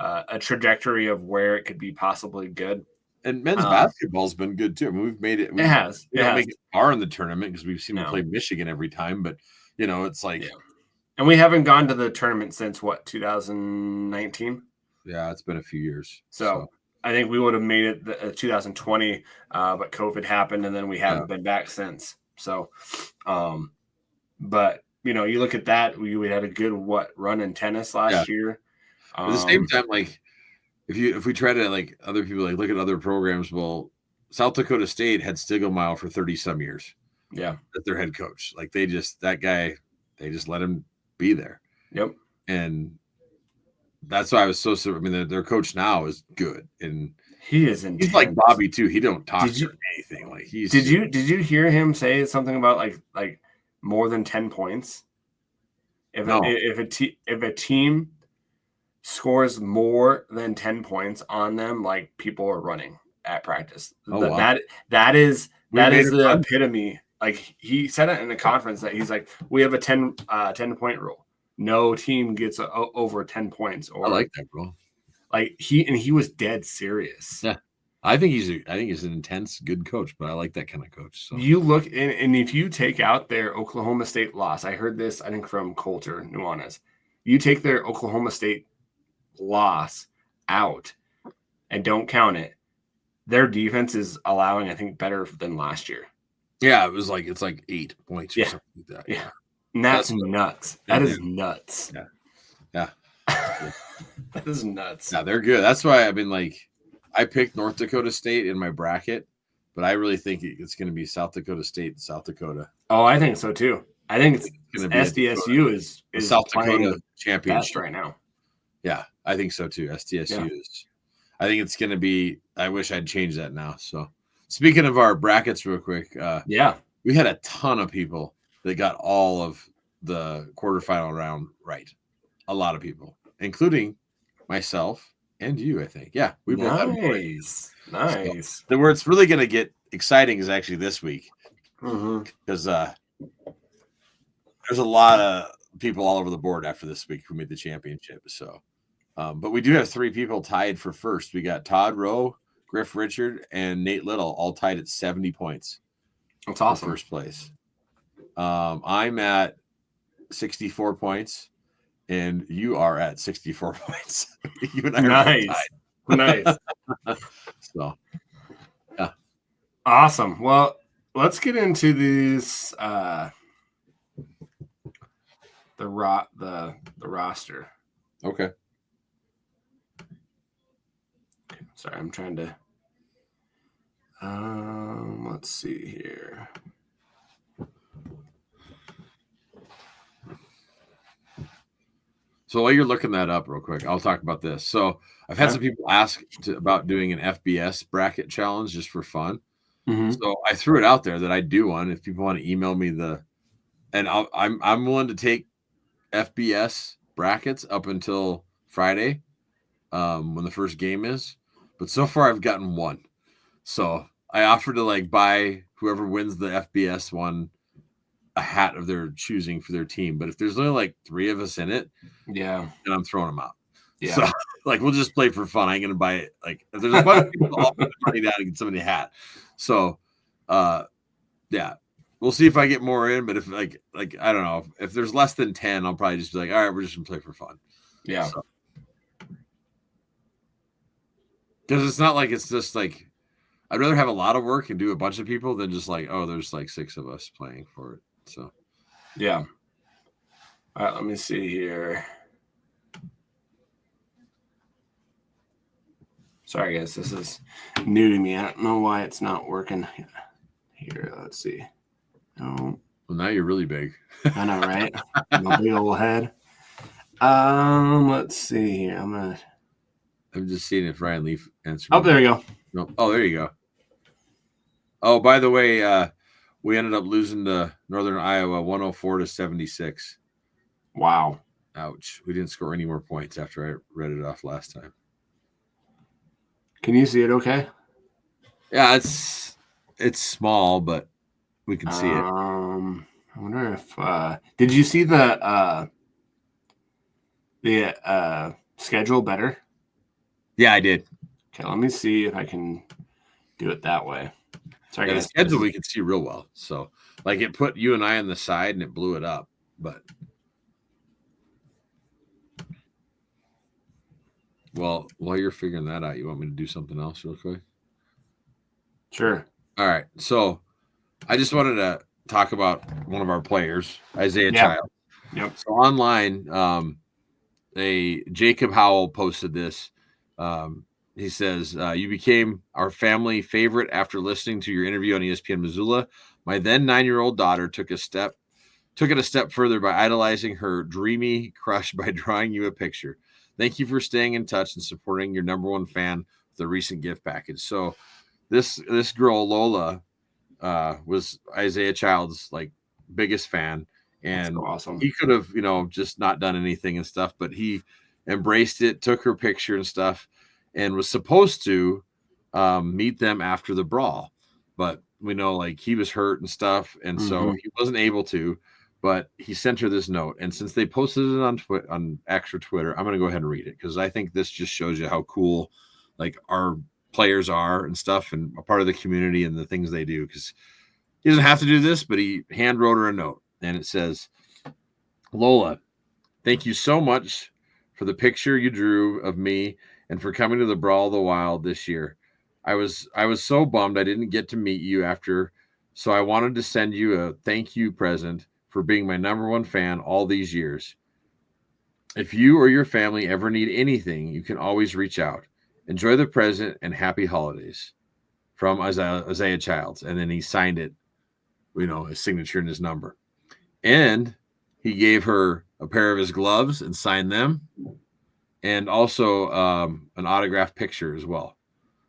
a trajectory of where it could be possibly good. And men's basketball's been good too. I mean, we've made it. It has. We don't make it far in the tournament because we've seen them play Michigan every time. But it's like, and we haven't gone to the tournament since what, 2019? Yeah, it's been a few years. So I think we would have made it 2020, but COVID happened, and then we haven't been back since. So, but you look at that, we had a good run in tennis last year. At the same time, like if we try to like other people like look at other programs, well, South Dakota State had Stiegelmile for 30 some years. Yeah, that's their head coach. Like they just let him be there. Yep, and that's why I was so. I mean, their coach now is good, and he's like Bobby too. He don't talk anything. Like Did you hear him say something about like more than 10 points? If a team scores more than 10 points on them, like people are running at practice. That is the epitome. Like he said it in a conference that he's like, we have a 10 point rule. No team gets over 10 points. Or I like that rule. Like he was dead serious. Yeah. I think he's an intense, good coach, but I like that kind of coach. So you look and if you take out their Oklahoma State loss, I heard this, I think from Coulter Nuanez. You take their Oklahoma State loss out and don't count it, their defense is allowing, I think, better than last year. Yeah, it's like 8 points or something like that. Yeah. And that's nuts. That is nuts. Yeah. That is nuts. Yeah, they're good. That's why I've been like, I picked North Dakota State in my bracket, but I really think it's going to be South Dakota State and South Dakota. Oh, I think so too. I think it's going to be SDSU is South Dakota championship right now. Yeah, I think so too. SDSU is. I think it's going to be. I wish I'd changed that now. So, speaking of our brackets, real quick. We had a ton of people that got all of the quarterfinal round right. A lot of people, including myself and you, I think. Yeah, we both had them right. Nice. So, where it's really going to get exciting is actually this week. Because there's a lot of people all over the board after this week who made the championship. So, but we do have 3 people tied for first. We got Todd Rowe, Griff Richard, and Nate Little all tied at 70 points. That's awesome. First place. I'm at 64 points, and you are at 64 points. You and I are nice. So, yeah. Awesome. Well, let's get into this the roster. Okay. Sorry, I'm trying to let's see here. So while you're looking that up real quick, I'll talk about this. So I've had some people ask about doing an FBS bracket challenge just for fun. So I threw it out there that I do one. If people want to email me I'm willing to take FBS brackets up until Friday, when the first game is. But so far I've gotten one. So I offered to buy whoever wins the FBS one a hat of their choosing for their team. But if there's only 3 of us in it, then I'm throwing them out. Yeah. So we'll just play for fun. I ain't gonna buy it. If there's a bunch of people, I'll put the money down and get somebody a hat. So we'll see if I get more in. But if I don't know, if there's less than 10, I'll probably just be all right, we're just gonna play for fun. Yeah. So. Because it's not it's just I'd rather have a lot of work and do a bunch of people than just there's 6 of us playing for it. So, yeah. All right, let me see here. Sorry, guys, this is new to me. I don't know why it's not working. Here, let's see. No. Well, now you're really big. I know, right? My big old head. Let's see here. I'm just seeing if Ryan Leaf answered. Oh, there you go. No. Oh, there you go. Oh, by the way, we ended up losing to Northern Iowa 104-76. Wow. Ouch. We didn't score any more points after I read it off last time. Can you see it okay? Yeah, it's small, but we can see it. I wonder if did you see the schedule better? Yeah, I did. Okay, let me see if I can do it that way. Sorry, yeah, guys. The schedule we could see real well. So, like, it put you and I on the side and it blew it up. But, well, while you're figuring that out, you want me to do something else real quick? Sure. All right. So, I just wanted to talk about one of our players, Isaiah Child. Yep. So, online, a Jacob Howell posted this. He says, you became our family favorite after listening to your interview on ESPN Missoula. My then 9-year-old daughter took it a step further by idolizing her dreamy crush by drawing you a picture. Thank you for staying in touch and supporting your number one fan with the recent gift package. So this girl, Lola, was Isaiah Child's like biggest fan. And so awesome. He could have, just not done anything and stuff, but he embraced it, took her picture and stuff, and was supposed to meet them after the brawl. But we know like he was hurt and stuff, and so he wasn't able to. But he sent her this note, and since they posted it on X or Twitter, I'm going to go ahead and read it because I think this just shows you how cool like our players are and stuff, and a part of the community and the things they do. Because he doesn't have to do this, but he hand wrote her a note, and it says, "Lola, thank you so much for the picture you drew of me and for coming to the Brawl of the Wild this year. I was so bummed I didn't get to meet you after, so I wanted to send you a thank you present for being my number one fan all these years. If you or your family ever need anything, you can always reach out. Enjoy the present and happy holidays." From Isaiah Childs. And then he signed it, his signature and his number. And he gave her a pair of his gloves and signed them. And also an autographed picture as well.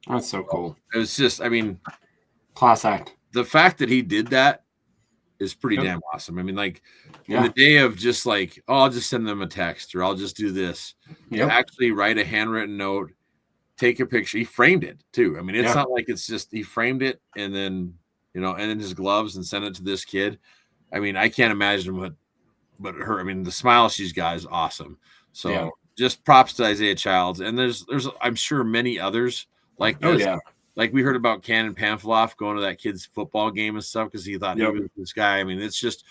That's so cool. It was just, class act. The fact that he did that is pretty damn awesome. In the day of just like, I'll just send them a text or I'll just do this. To actually write a handwritten note, take a picture. He framed it too. It's not like it's just he framed it and then and then his gloves and sent it to this kid. I can't imagine but her. The smile she's got is awesome. So just props to Isaiah Childs. And there's I'm sure many others like this. Like we heard about Cannon Pamphloff going to that kid's football game and stuff because he thought he was this guy. It's just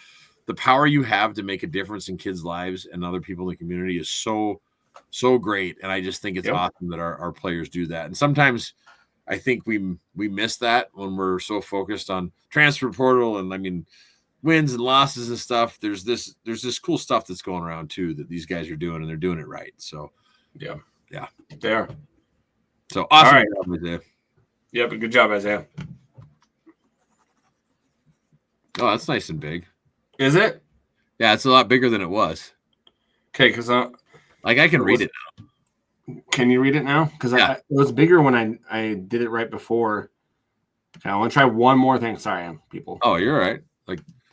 the power you have to make a difference in kids' lives and other people in the community is so great. And I just think it's awesome that our players do that. And sometimes I think we miss that when we're so focused on transfer portal and wins and losses and stuff. There's this cool stuff that's going around too that these guys are doing and they're doing it right. So yeah, they are. So awesome. All right. Job, Isaiah. Yep, good job, Isaiah. Oh, that's nice and big. Is it? Yeah, it's a lot bigger than it was. Okay, because I can read it now. Can you read it now? Because it was bigger when I did it right before. Okay, I want to try one more thing. Sorry, people. Oh, you're right.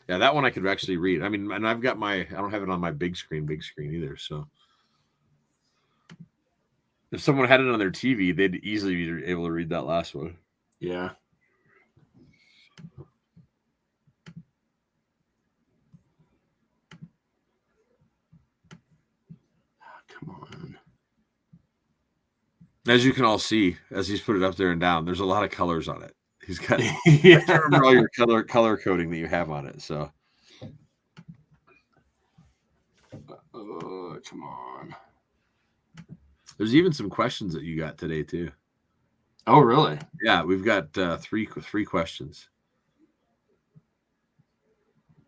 That one I could actually read. And I've got I don't have it on my big screen either. So if someone had it on their TV, they'd easily be able to read that last one. Yeah. Come on. As you can all see, as he's put it up there and down, there's a lot of colors on it. He's got I can't remember all your color coding that you have on it. So come on. There's even some questions that you got today too. Oh, really? Yeah, we've got three questions.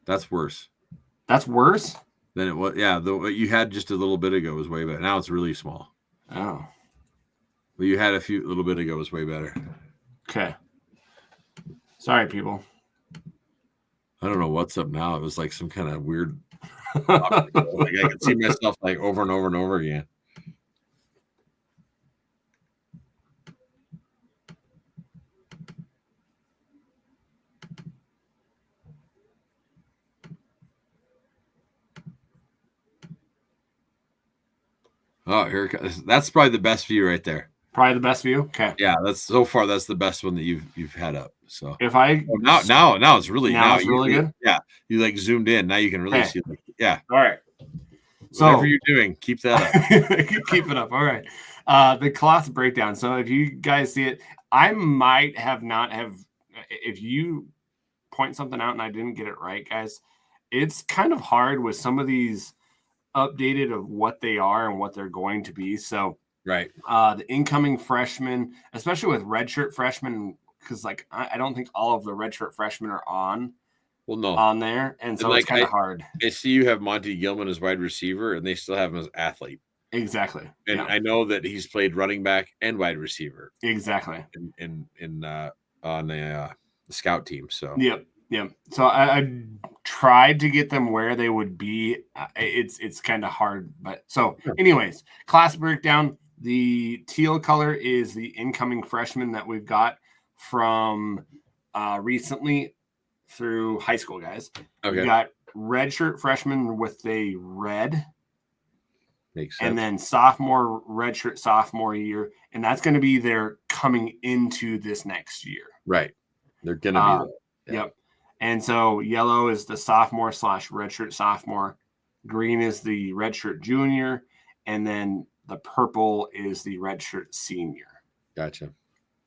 That's worse. That's worse than it was. Yeah, what you had just a little bit ago was way better. Now it's really small. Oh. What you had a little bit ago was way better. Okay. Sorry, people. I don't know what's up now. It was like some kind of weird. I could see myself over and over and over again. Oh, here it comes. That's probably the best view right there. Probably the best view. Okay. Yeah, that's the best one that you've had up. So if I now it's really really good. Yeah, you zoomed in. Now you can really see it. Yeah. All right. Whatever you're doing, keep that up. Keep it up. All right. The class breakdown. So if you guys see it, I might have not have. If you point something out and I didn't get it right, guys, it's kind of hard with some of these updated of what they are and what they're going to be. So right, the incoming freshmen, especially with redshirt freshmen, because like I don't think all of the redshirt freshmen are on. Well, no, on there, and so it's kind of hard. I see you have Monty Gilman as wide receiver, and they still have him as athlete. Exactly, and I know that he's played running back and wide receiver. Exactly, on the scout team. So yep. So I tried to get them where they would be. It's kind of hard, but so anyways, class breakdown. The teal color is the incoming freshman that we've got from recently through high school guys. Okay. We've got redshirt freshmen with a red. Makes sense. And then redshirt sophomore year, and that's going to be their coming into this next year. Right. They're going to be there. Yeah. Yep. And so yellow is the sophomore / redshirt sophomore. Green is the redshirt junior. And then the purple is the redshirt senior. Gotcha.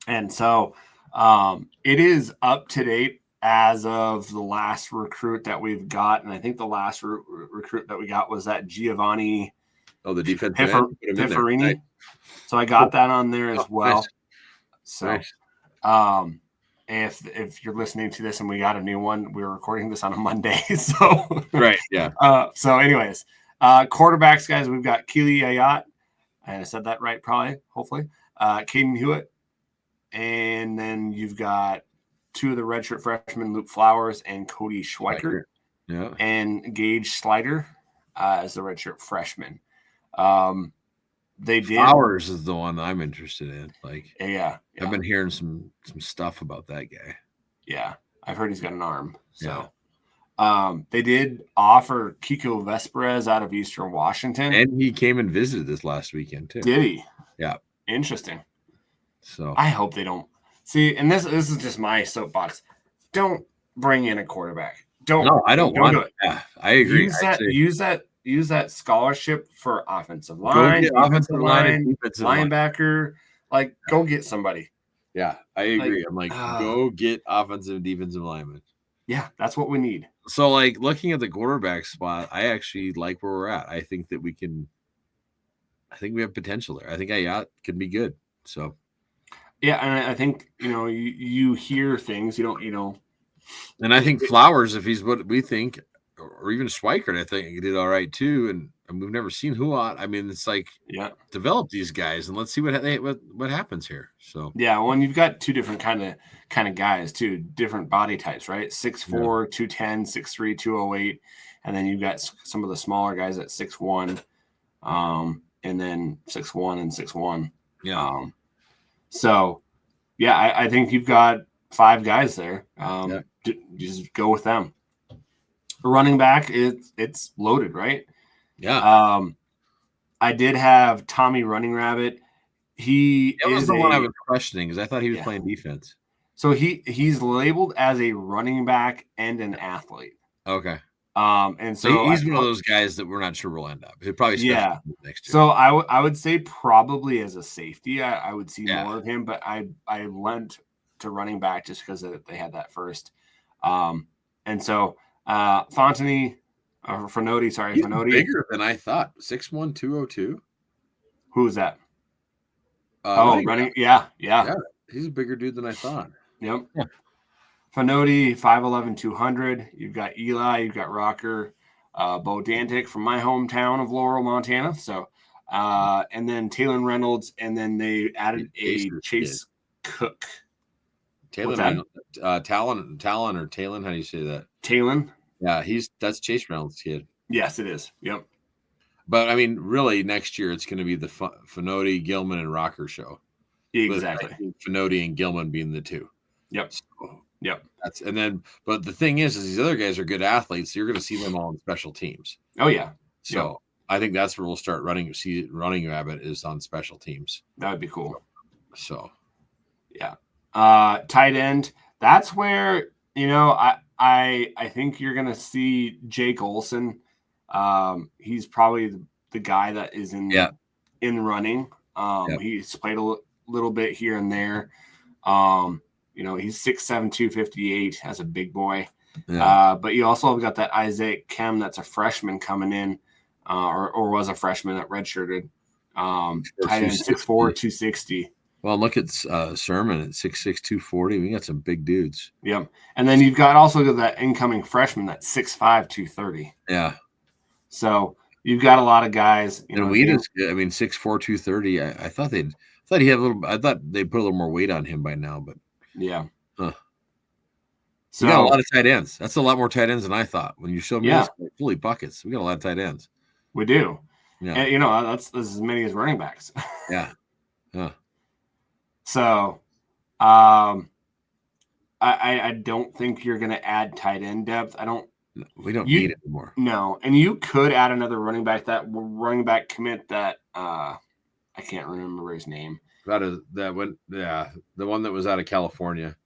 And so it is up to date as of the last recruit that we've got. And I think the last recruit that we got was that Giovanni. Oh, the defensive Pifferini. Nice. So I got that on there as well. Nice. So if you're listening to this and we got a new one, we're recording this on a Monday. So right, yeah. So anyways, quarterbacks, guys, we've got Keely Ayat, and I said that right, probably, hopefully. Caden Hewitt, and then you've got two of the redshirt freshmen, Luke Flowers and Cody Schweikert. Yeah. And Gage Slider as the redshirt freshman. They did. Flowers is the one I'm interested in. Like, yeah. I've been hearing some stuff about that guy. Yeah, I've heard he's got an arm. So, they did offer Kiko Vesperez out of Eastern Washington, and he came and visited this last weekend too. Did he? Yeah. Interesting. So I hope they don't see. And this is just my soapbox. Don't bring in a quarterback. No, I don't want it. Yeah, I agree. Use that scholarship for offensive line, offensive line, linebacker. Like, go get somebody. Yeah, I agree. I'm like, go get offensive and defensive linemen. Yeah, that's what we need. So, like, looking at the quarterback spot, I actually like where we're at. I think that we have potential there. I think Ayat can be good. So, yeah, and I think you hear things you don't. And I think Flowers, if he's what we think, or even Schweikert, I think he did all right too. And we've never seen Huat. I mean, it's like, develop these guys and let's see what happens here. So well, and you've got two different kind of guys too, different body types, right? 6'4", 210, 6'3", 208, and then you've got some of the smaller guys at 6'1", and then 6'1" and 6'1". Yeah. So I think you've got 5 guys there. Just go with them. Running back, it's loaded, right? Yeah. I did have Tommy Running Rabbit. That was the one I was questioning because I thought he was playing defense. So he's labeled as a running back and an athlete. Okay. And so he's one of those guys that we're not sure will end up. He'll probably next year. So I would say probably as a safety, I would see more of him, but I lent to running back just because they had that first. And so Fontenay, Fonoti. Bigger than I thought. 6'1", 202. Who is that? Running. Yeah. He's a bigger dude than I thought. Yep. Yeah. Fonoti, 5'11", 200. You've got Eli. You've got Rocker. Bo Dantic from my hometown of Laurel, Montana. So, and then Taylor Reynolds, and then they added a Chase Cook. Talon or Talon, how do you say that? Talon. Yeah, that's Chase Reynolds' kid. Yes, it is. Yep. But I mean, really, next year it's going to be the Fonoti, Gilman, and Rocker show. Exactly. Fonoti and Gilman being the two. Yep. So, yep. But the thing is these other guys are good athletes. So you're going to see them all in special teams. Oh yeah. So I think that's where we'll start running rabbit is on special teams. That would be cool. So, yeah. Tight end. That's where I think you're gonna see Jake Olson. He's probably the guy that is in running. He's played a little bit here and there. He's 6'7", 258 as a big boy. Yeah. But you also have got that Isaiah Kem that's a freshman coming in, or was a freshman that redshirted. Tight end 6'4", 260. Well, look at Sermon at 6'6", 240. We got some big dudes. Yep. And then you've got also that incoming freshman that's 6'5", 230. Yeah. So you've got a lot of guys. And Weedon's good. I mean, 6'4", 230. I thought he had a little. I thought they'd put a little more weight on him by now, but yeah. So we got a lot of tight ends. That's a lot more tight ends than I thought. When you showed me fully buckets, we got a lot of tight ends. We do. Yeah. And, that's as many as running backs. Yeah. Yeah. So, I don't think you're going to add tight end depth. We don't need it anymore. No, and you could add another running back. That running back commit that I can't remember his name. The one that was out of California.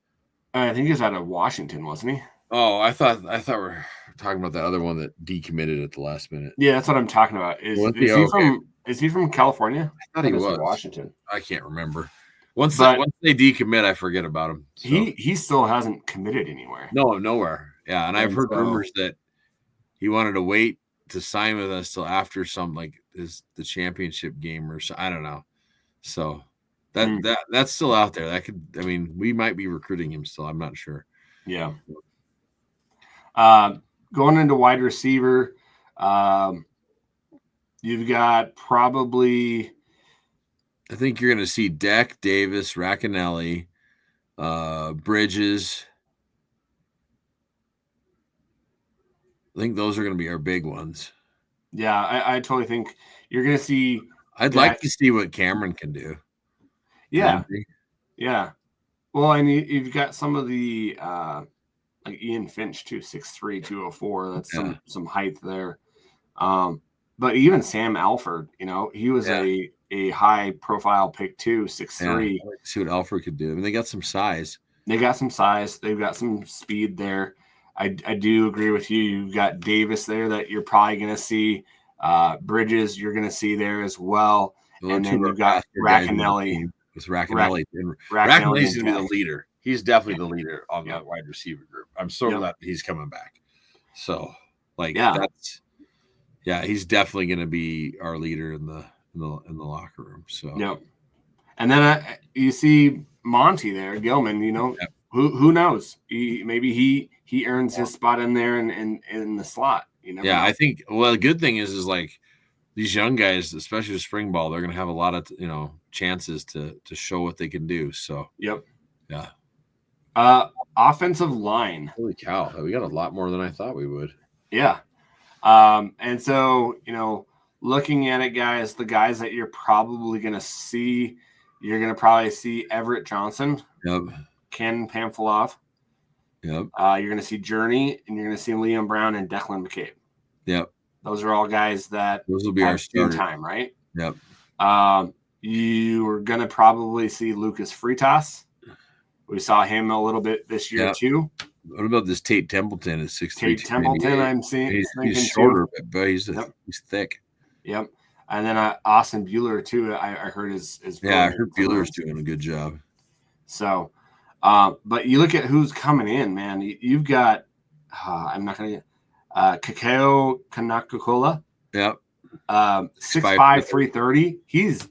I think he was out of Washington, wasn't he? Oh, I thought we were talking about the other one that decommitted at the last minute. Yeah, that's what I'm talking about. Is he from California? I thought he was Washington. I can't remember. Once they decommit, I forget about him. So. He still hasn't committed anywhere. No, nowhere. Yeah, and I've heard rumors that he wanted to wait to sign with us till after some the championship game or so. I don't know. So that's still out there. We might be recruiting him still. I'm not sure. Yeah. Going into wide receiver, you've got probably. I think you're going to see Deck, Davis, Racanelli, Bridges. I think those are going to be our big ones. Yeah, I totally think you're going to see. I'd like to see what Cameron can do. Yeah. Yeah. Well, and you've got some of the like Ian Finch too, 6'3", 204. That's some height there. But even Sam Alford, he was a high profile pick too, 6'3". Yeah, see what Alford could do. I mean, they got some size. They've got some speed there. I do agree with you. You've got Davis there that you're probably going to see. Bridges you're going to see there as well. And then you've got Racanelli. It's Racanelli. Racanelli's going to be the leader. He's definitely the leader on that wide receiver group. I'm so glad he's coming back. So, he's definitely going to be our leader in the locker room. So, yep. And then you see Monty there, Gilman. Who knows? Maybe he earns his spot in there and in the slot. I think. Well, the good thing is these young guys, especially with spring ball, they're going to have a lot of chances to show what they can do. So, yep, yeah. Offensive line. Holy cow, we got a lot more than I thought we would. Yeah, and so looking at it, guys, the guys that you're probably going to see, you're going to probably see Everett Johnson. Yep. Ken Pamphilov. Yep. You're going to see Journey, and you're going to see Liam Brown and Declan McCabe. Yep. Those are all guys that those will be our starter time, right? Yep. You are going to probably see Lucas Freitas. We saw him a little bit this year too. What about this Tate Templeton at 6'3"? Tate Templeton, I'm seeing. He's shorter, but he's thick. Yep. And then Austin Bueller too. I heard is I heard Bueller's doing a good job. So, but you look at who's coming in, man. You've got I'm not going to Kakeo Kanakokola. Yep. 6'5", 330. He's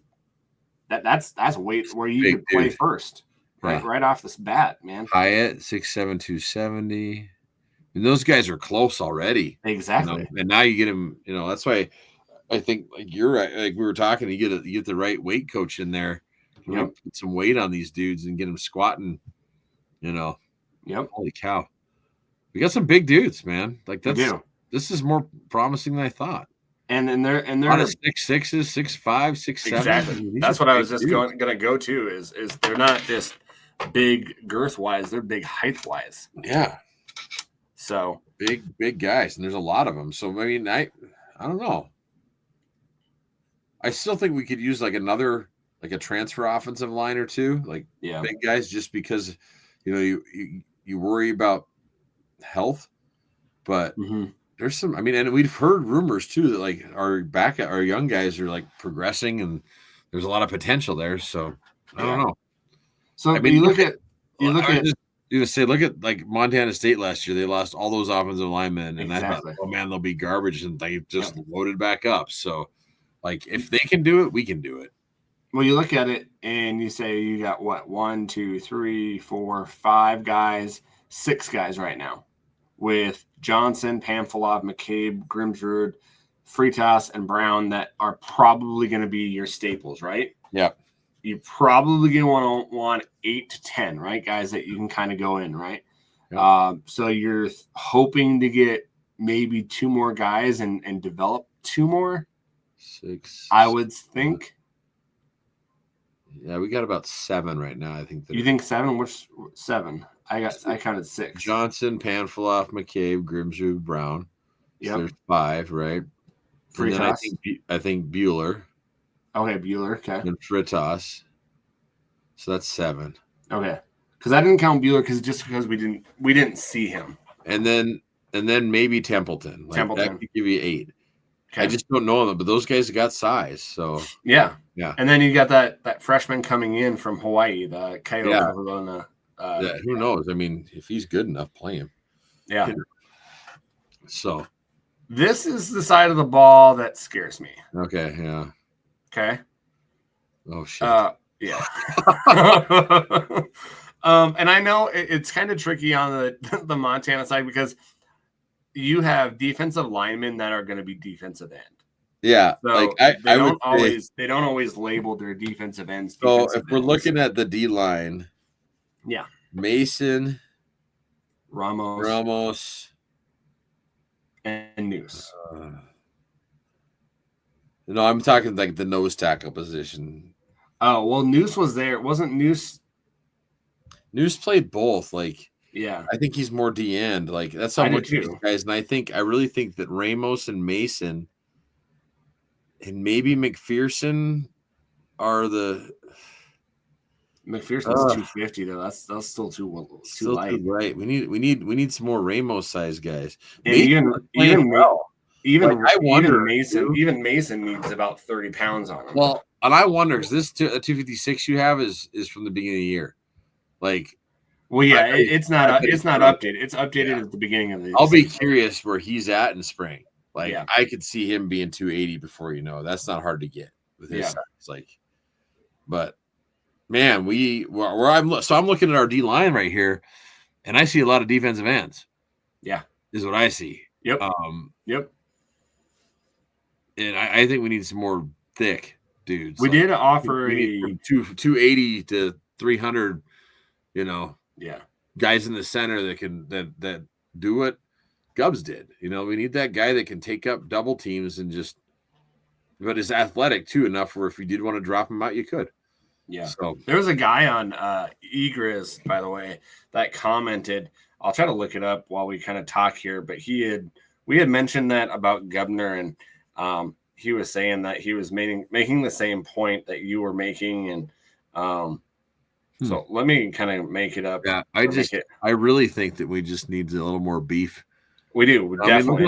that's weight where you could play first. Right off this bat, man. Hyatt, 6'7", 270. And those guys are close already. Exactly. And now you get them, that's why I think you're right. Like we were talking, you get the right weight coach in there. Put some weight on these dudes and get them squatting, Yep. Holy cow. We got some big dudes, man. This is more promising than I thought. And they're a lot of 6'6", 6'5", 6'7". Exactly. That's what I was just going to go to is they're not just big girth wise, they're big height wise. Yeah. So big guys, and there's a lot of them. So I mean, I don't know. I still think we could use a transfer offensive line or two, big guys, just because you worry about health, but there's some. I mean, and we've heard rumors too that our young guys are progressing and there's a lot of potential there. So I don't know. So I mean, you look at look at like Montana State last year. They lost all those offensive linemen, and I thought, oh man, they'll be garbage, and they just loaded back up. So, like, if they can do it, we can do it. Well, you look at it and you say you got what 1, 2, 3, 4, 5 guys, 6 guys right now, with Johnson, Pamphilov, McCabe, Grimsrud, Freitas, and Brown that are probably going to be your staples, right? Yeah. You're probably going to want 8 to 10, right? Guys that you can kind of go in, right? Yep. So you're hoping to get maybe 2 more guys and develop 2 more. 6. I would think. Yeah, we got about 7 right now. I think. You think 7? Which 7? I counted 6. Johnson, Pamphilov, McCabe, Grimsrud, Brown. Yeah, so there's 5, right? And then I think Bueller. Okay, Bueller. Okay. And Freitas. So that's 7. Okay, because I didn't count Bueller because we didn't see him. And then maybe Templeton. That could give you 8. Okay. I just don't know them, but those guys got size. So yeah. And then you got that freshman coming in from Hawaii, the Coyote. Who knows? I mean, if he's good enough, play him. Yeah. So this is the side of the ball that scares me. Okay. Yeah. Okay. Oh shit. Yeah. And I know it's kind of tricky on the Montana side because you have defensive linemen that are going to be defensive end. Yeah, so like they don't always label their defensive ends. So if we're looking at the D line, yeah, Mason, Ramos, and Noose. No, I'm talking like the nose tackle position. Oh well, Noose was there. Wasn't Noose? Noose played both. Like, yeah, I think he's more D end. Like that's how much these guys. And I really think that Ramos and Mason. And maybe McPherson are the McPherson's 250 though. That's still too light. Right. We need some more Ramos size guys. And even Mason. Even Mason needs about 30 pounds on him. Well, and I wonder because this 256 you have is from the beginning of the year. Like, well, yeah, it's not updated. It's updated at the beginning of the. I'll be curious where he's at in spring. Like I could see him being 280 before you know. That's not hard to get with his size. Like, but man, I'm looking at our D line right here, and I see a lot of defensive ends. Yeah, is what I see. Yep. Yep. And I think we need some more thick dudes. We did offer from 280 to 300. You know, guys in the center that can that do what Gubbs did. You know, we need that guy that can take up double teams and but is athletic too enough where if you did want to drop him out, you could. Yeah. So there was a guy on Griz, by the way, that commented. I'll try to look it up while we kind of talk here, but we had mentioned that about Gubner, and he was saying that he was making the same point that you were making, and so let me kind of make it up. Yeah, I really think that we just need a little more beef. We do. Definitely. I mean, look at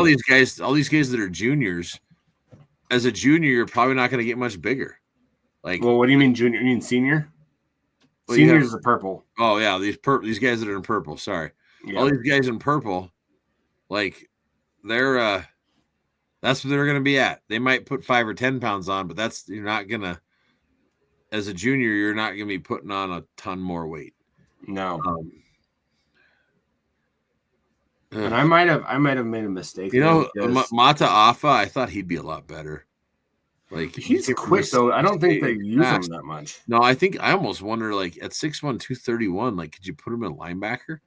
all these guys that are juniors. As a junior, you're probably not going to get much bigger. Like, well, what do you mean junior? You mean senior? Well, senior is the purple. Oh yeah, these guys that are in purple. Sorry, all these guys in purple, like they're that's what they're going to be at. They might put 5 or 10 pounds on, but you're not gonna. As a junior, you're not going to be putting on a ton more weight. No. And I might have made a mistake. You know, Mata Afa, I thought he'd be a lot better. Like he's quick though. I don't think they use him that much. No, I almost wonder like at 6'1", 231, like could you put him in linebacker?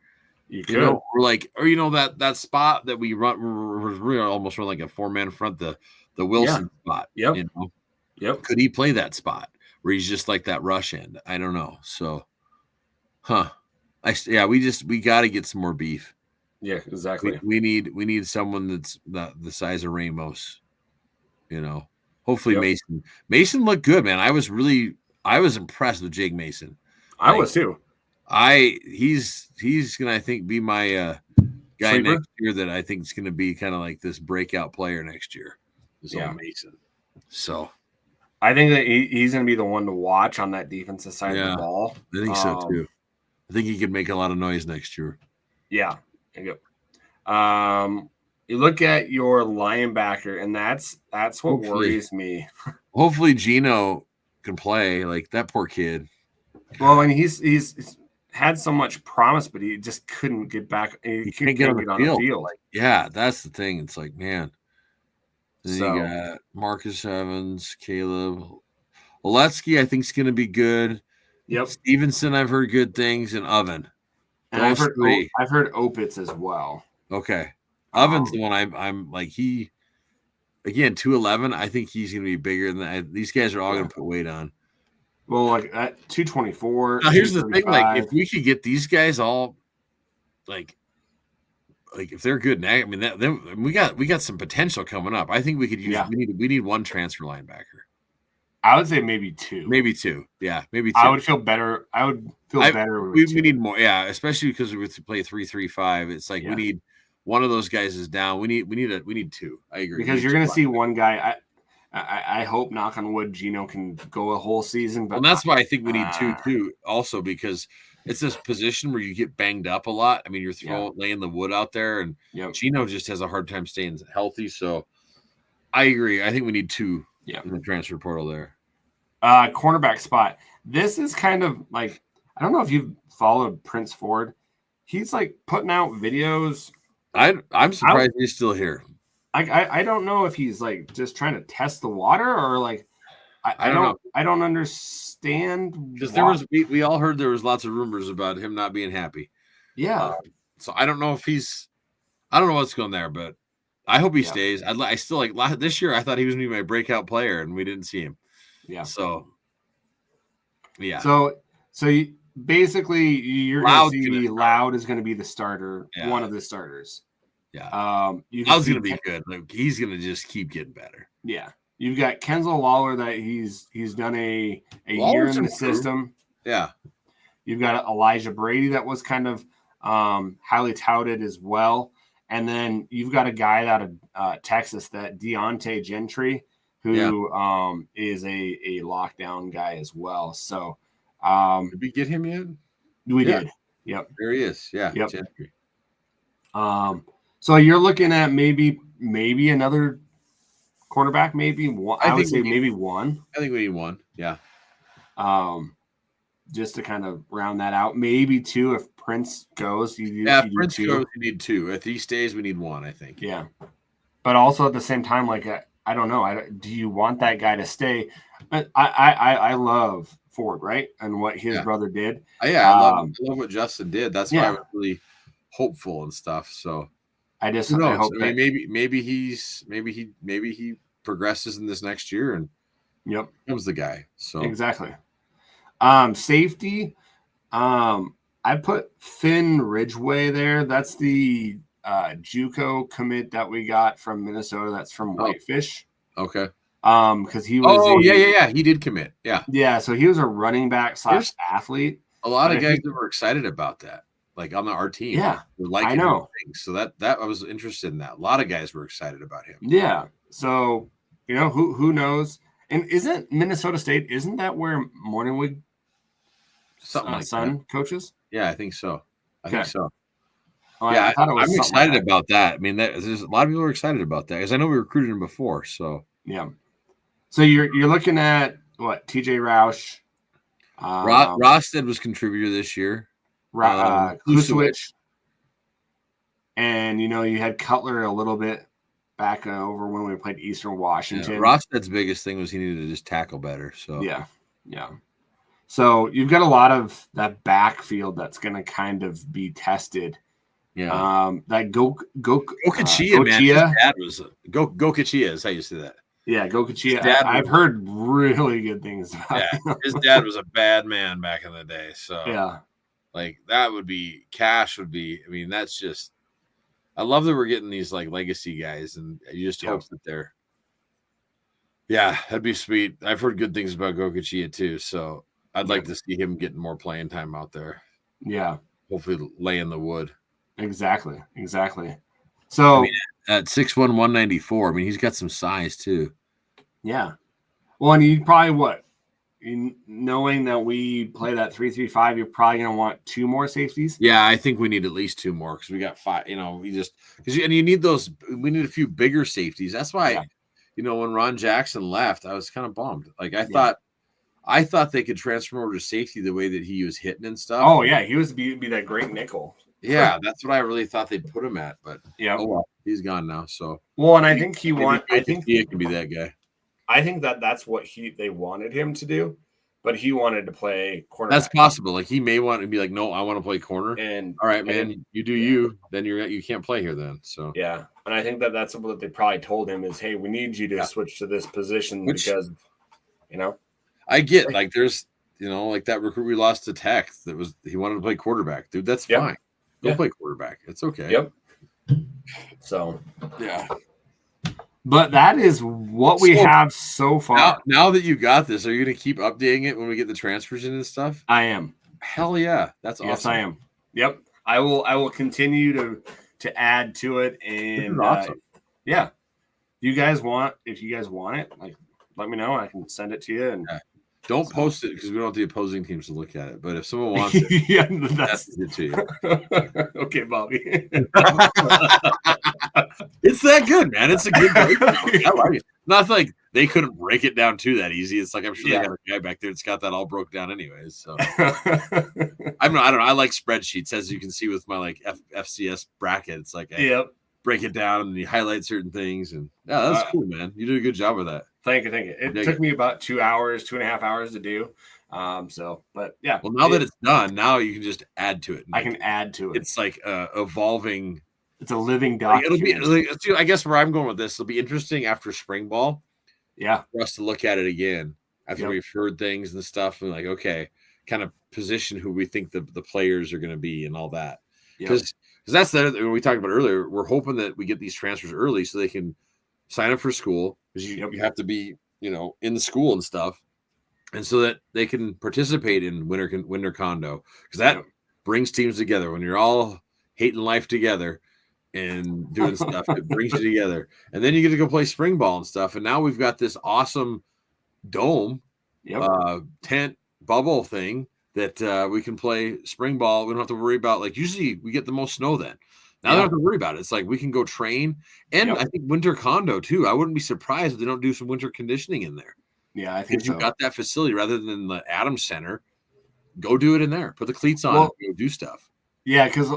You could. Know, or that spot that we run, we almost run like a 4-man front, the Wilson spot. Yep. You know? Yep. Could he play that spot where he's just like that rush end? I don't know. So, we got to get some more beef. Yeah, exactly. We need someone that's the size of Ramos. You know, hopefully Mason looked good, man. I was impressed with Jake Mason. I was too. He's gonna, I think, be my guy Sleeper? next year that I think is gonna be kind of like this breakout player next year. This old Mason. So I think that he's going to be the one to watch on that defensive side of the ball. I think so too. I think he could make a lot of noise next year. Yeah. You look at your linebacker, and that's what worries me. Hopefully Gino can play. Like that poor kid. Well, and he's had so much promise, but he just couldn't get back. He can't get on the field. Like, yeah, that's the thing. It's like, man. Then you got Marcus Evans, Caleb. Oletsky, I think, is going to be good. Yep. Stevenson, I've heard good things, and Oven. And I've heard Opitz as well. Okay. Oven's the one I'm like, he, again, 211. I think he's going to be bigger than that. These guys are all going to put weight on. Well, like at 224. Now, here's the thing. Like, if we could get these guys all, like if they're good, I mean, then we got some potential coming up. I think we could use. Yeah. We need one transfer linebacker. I would say maybe two. Maybe two. Yeah, maybe two. I would feel better. Better. We need more. Yeah, especially because we play 3-3-5. It's like we need one of those guys is down. We need two. I agree. Because you're going to see one guy. I hope, knock on wood, Gino can go a whole season. But that's why I think we need two too. Also because it's this position where you get banged up a lot. I mean, you're laying the wood out there, and Gino just has a hard time staying healthy. So I agree. I think we need two in the transfer portal there. Cornerback spot. This is kind of like, I don't know if you've followed Prince Ford. He's like putting out videos. I'm surprised he's still here. I don't know if he's like just trying to test the water or like I don't know. I don't understand because we all heard there was lots of rumors about him not being happy. Yeah. So I don't know if I don't know what's going there, but I hope he stays. I still like this year. I thought he was going to be my breakout player, and we didn't see him. Yeah. So yeah. So basically, you're going to see Loud is going to be the starter, one of the starters. Yeah. Loud's going to be good. Like, he's going to just keep getting better. Yeah. You've got Kenzel Lawler that he's done a year in the system. Yeah. You've got Elijah Brady that was kind of highly touted as well. And then you've got a guy out of Texas, that Deontay Gentry, who is a lockdown guy as well. So did we get him yet? We did. Yep. There he is. Yeah. Yep. Gentry. So you're looking at maybe another cornerback, maybe one. I would say maybe one. I think we need one. Yeah. Just to kind of round that out, maybe two if Prince goes. If Prince goes, we need two. If he stays, we need one. I think. Yeah, but also at the same time, like I don't know. Do you want that guy to stay? I love Ford, right, and what his brother did. I love what Justin did. That's why I was really hopeful and stuff. So I hope. I mean, maybe he progresses in this next year and becomes the guy. So exactly. Safety. I put Finn Ridgeway there. That's the JUCO commit that we got from Minnesota. That's from Whitefish. Okay. Because he was. Oh, yeah. He did commit. Yeah. Yeah. So he was a running back / athlete. A lot of guys that were excited about that, like on our team. Yeah. I know. So that I was interested in that. A lot of guys were excited about him. Yeah. So who knows? And isn't Minnesota State? Isn't that where Morningwood son coaches? Yeah, I think so. I think so. Well, yeah, I'm excited about that. I mean, there's a lot of people are excited about that because I know we recruited him before. So yeah. So you're looking at what? TJ Roush. Rosted was contributor this year. Klusewicz. And you had Cutler a little bit back over when we played Eastern Washington. Yeah, Rosted's biggest thing was he needed to just tackle better. So yeah. So you've got a lot of that backfield that's going to kind of be tested. Yeah. That Gokachia, man. His dad was Gokachia is how you say that. Yeah, Gokachia. I've heard really good things about him. His dad was a bad man back in the day. So yeah, like that would be Cash would be. I mean, that's just. I love that we're getting these like legacy guys, and you just hope that they're. Yeah, that'd be sweet. I've heard good things about Gokachia too, so I'd like to see him getting more playing time out there. Yeah, hopefully laying the wood. Exactly. So at 6'1", 194, I mean, he's got some size too. Yeah. Well, and you probably knowing that we play that 3-3-5, you're probably going to want 2 more safeties. Yeah, I think we need at least 2 more because we got 5. You know, you need those. We need a few bigger safeties. That's why, when Ron Jackson left, I was kind of bummed. Like I thought they could transfer over to safety the way that he was hitting and stuff. Oh yeah, he was be that great nickel. Yeah, that's what I really thought they'd put him at. But oh well, he's gone now. So and I think I think he can be that guy. I think that's what they wanted him to do, but he wanted to play corner. That's possible. Like he may want to be like, no, I want to play corner. And all right, man, you do you. Then you can't play here then. So yeah, and I think that's what they probably told him is, hey, we need you to switch to this position because, I get like there's like that recruit we lost to Tech he wanted to play quarterback, dude. That's fine. Go play quarterback. It's okay. Yep. So yeah. But that is what we have so far. Now that you got this, are you going to keep updating it when we get the transfers in and stuff? I am. Hell yeah. That's awesome. Yes, I am. Yep. I will continue to add to it. And awesome. Yeah. If you guys want it, like let me know. I can send it to you. And don't post it because we don't want the opposing teams to look at it. But if someone wants it, that's it to you. Okay, Bobby. It's that good, man. It's a good breakdown. I like it. Not like they couldn't break it down too that easy. It's like I'm sure they got a guy back there that's got that all broke down anyways. So I don't know. I like spreadsheets, as you can see with my like FCS bracket. It's like break it down and you highlight certain things, and that's cool, man. You did a good job with that. Thank you. It took me about 2.5 hours to do. But yeah. Well, now that it's done, now you can just add to it. I can add to it. It's like evolving. It's a living document. It'll be. I guess where I'm going with this, it'll be interesting after spring ball. Yeah, for us to look at it again after we've heard things and stuff, and like, okay, kind of position who we think the players are going to be and all that. Because that's the we talked about earlier. We're hoping that we get these transfers early so they can sign up for school, because you have to be in the school and stuff, and so that they can participate in winter condo, because that brings teams together when you're all hating life together and doing stuff. It brings you together, and then you get to go play spring ball and stuff. And now we've got this awesome dome, tent bubble thing that we can play spring ball. We don't have to worry about, like, usually we get the most snow then. Now they don't have to worry about it. It's like we can go train, and I think winter condo too. I wouldn't be surprised if they don't do some winter conditioning in there. Yeah, I think you've got that facility rather than the Adams Center. Go do it in there. Put the cleats on and go do stuff. Yeah, because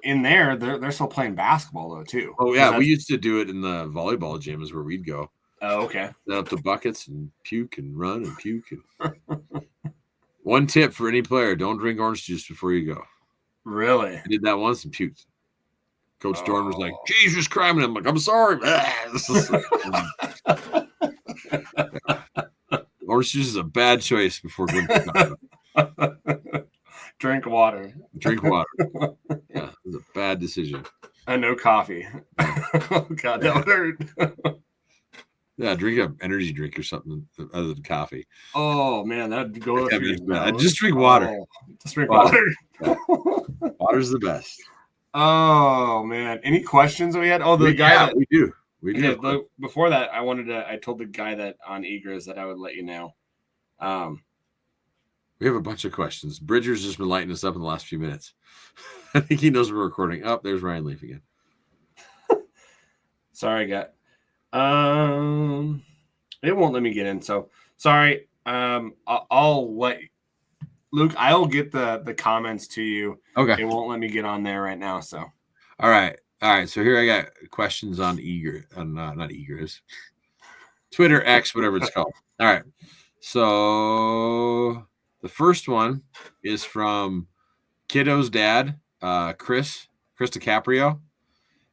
in there, they're still playing basketball though too. Oh yeah, we used to do it in the volleyball gym is where we'd go. Oh, okay. Set up the buckets and puke and run and puke. And one tip for any player: don't drink orange juice before you go. Really? I did that once and puked. Coach Dorn was like, "Jesus Christ!" And I'm like, "I'm sorry." Orange juice is a bad choice before going to Drink water. Drink water. Yeah, it was a bad decision. And no coffee. Oh, God, that would hurt. Yeah, drink an energy drink or something other than coffee. Oh, man, that'd go just drink water. Just drink water. Yeah. Water's the best. Oh, man. Any questions that we had? Oh, the guy. We do. We do. Before that, I told the guy that on Griz that I would let you know. We have a bunch of questions. Bridger's just been lighting us up in the last few minutes. I think he knows we're recording. Oh, there's Ryan Leaf again. Sorry, guy. It won't let me get in. So sorry. I'll let Luke. I'll get the comments to you. Okay. It won't let me get on there right now. So. All right. So here I got questions on not Griz, Twitter, X, whatever it's called. All right. So the first one is from Kiddo's dad, Chris DiCaprio.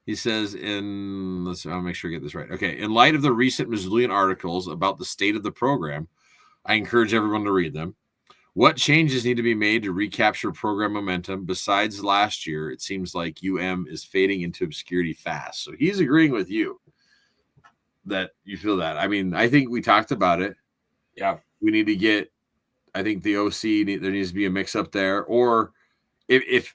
He says I'll make sure I get this right. Okay. In light of the recent Missoulian articles about the state of the program, I encourage everyone to read them. What changes need to be made to recapture program momentum? Besides last year, it seems like UM is fading into obscurity fast. So he's agreeing with you that you feel that. I mean, I think we talked about it. Yeah. We need to get, I think the OC, there needs to be a mix up there. Or if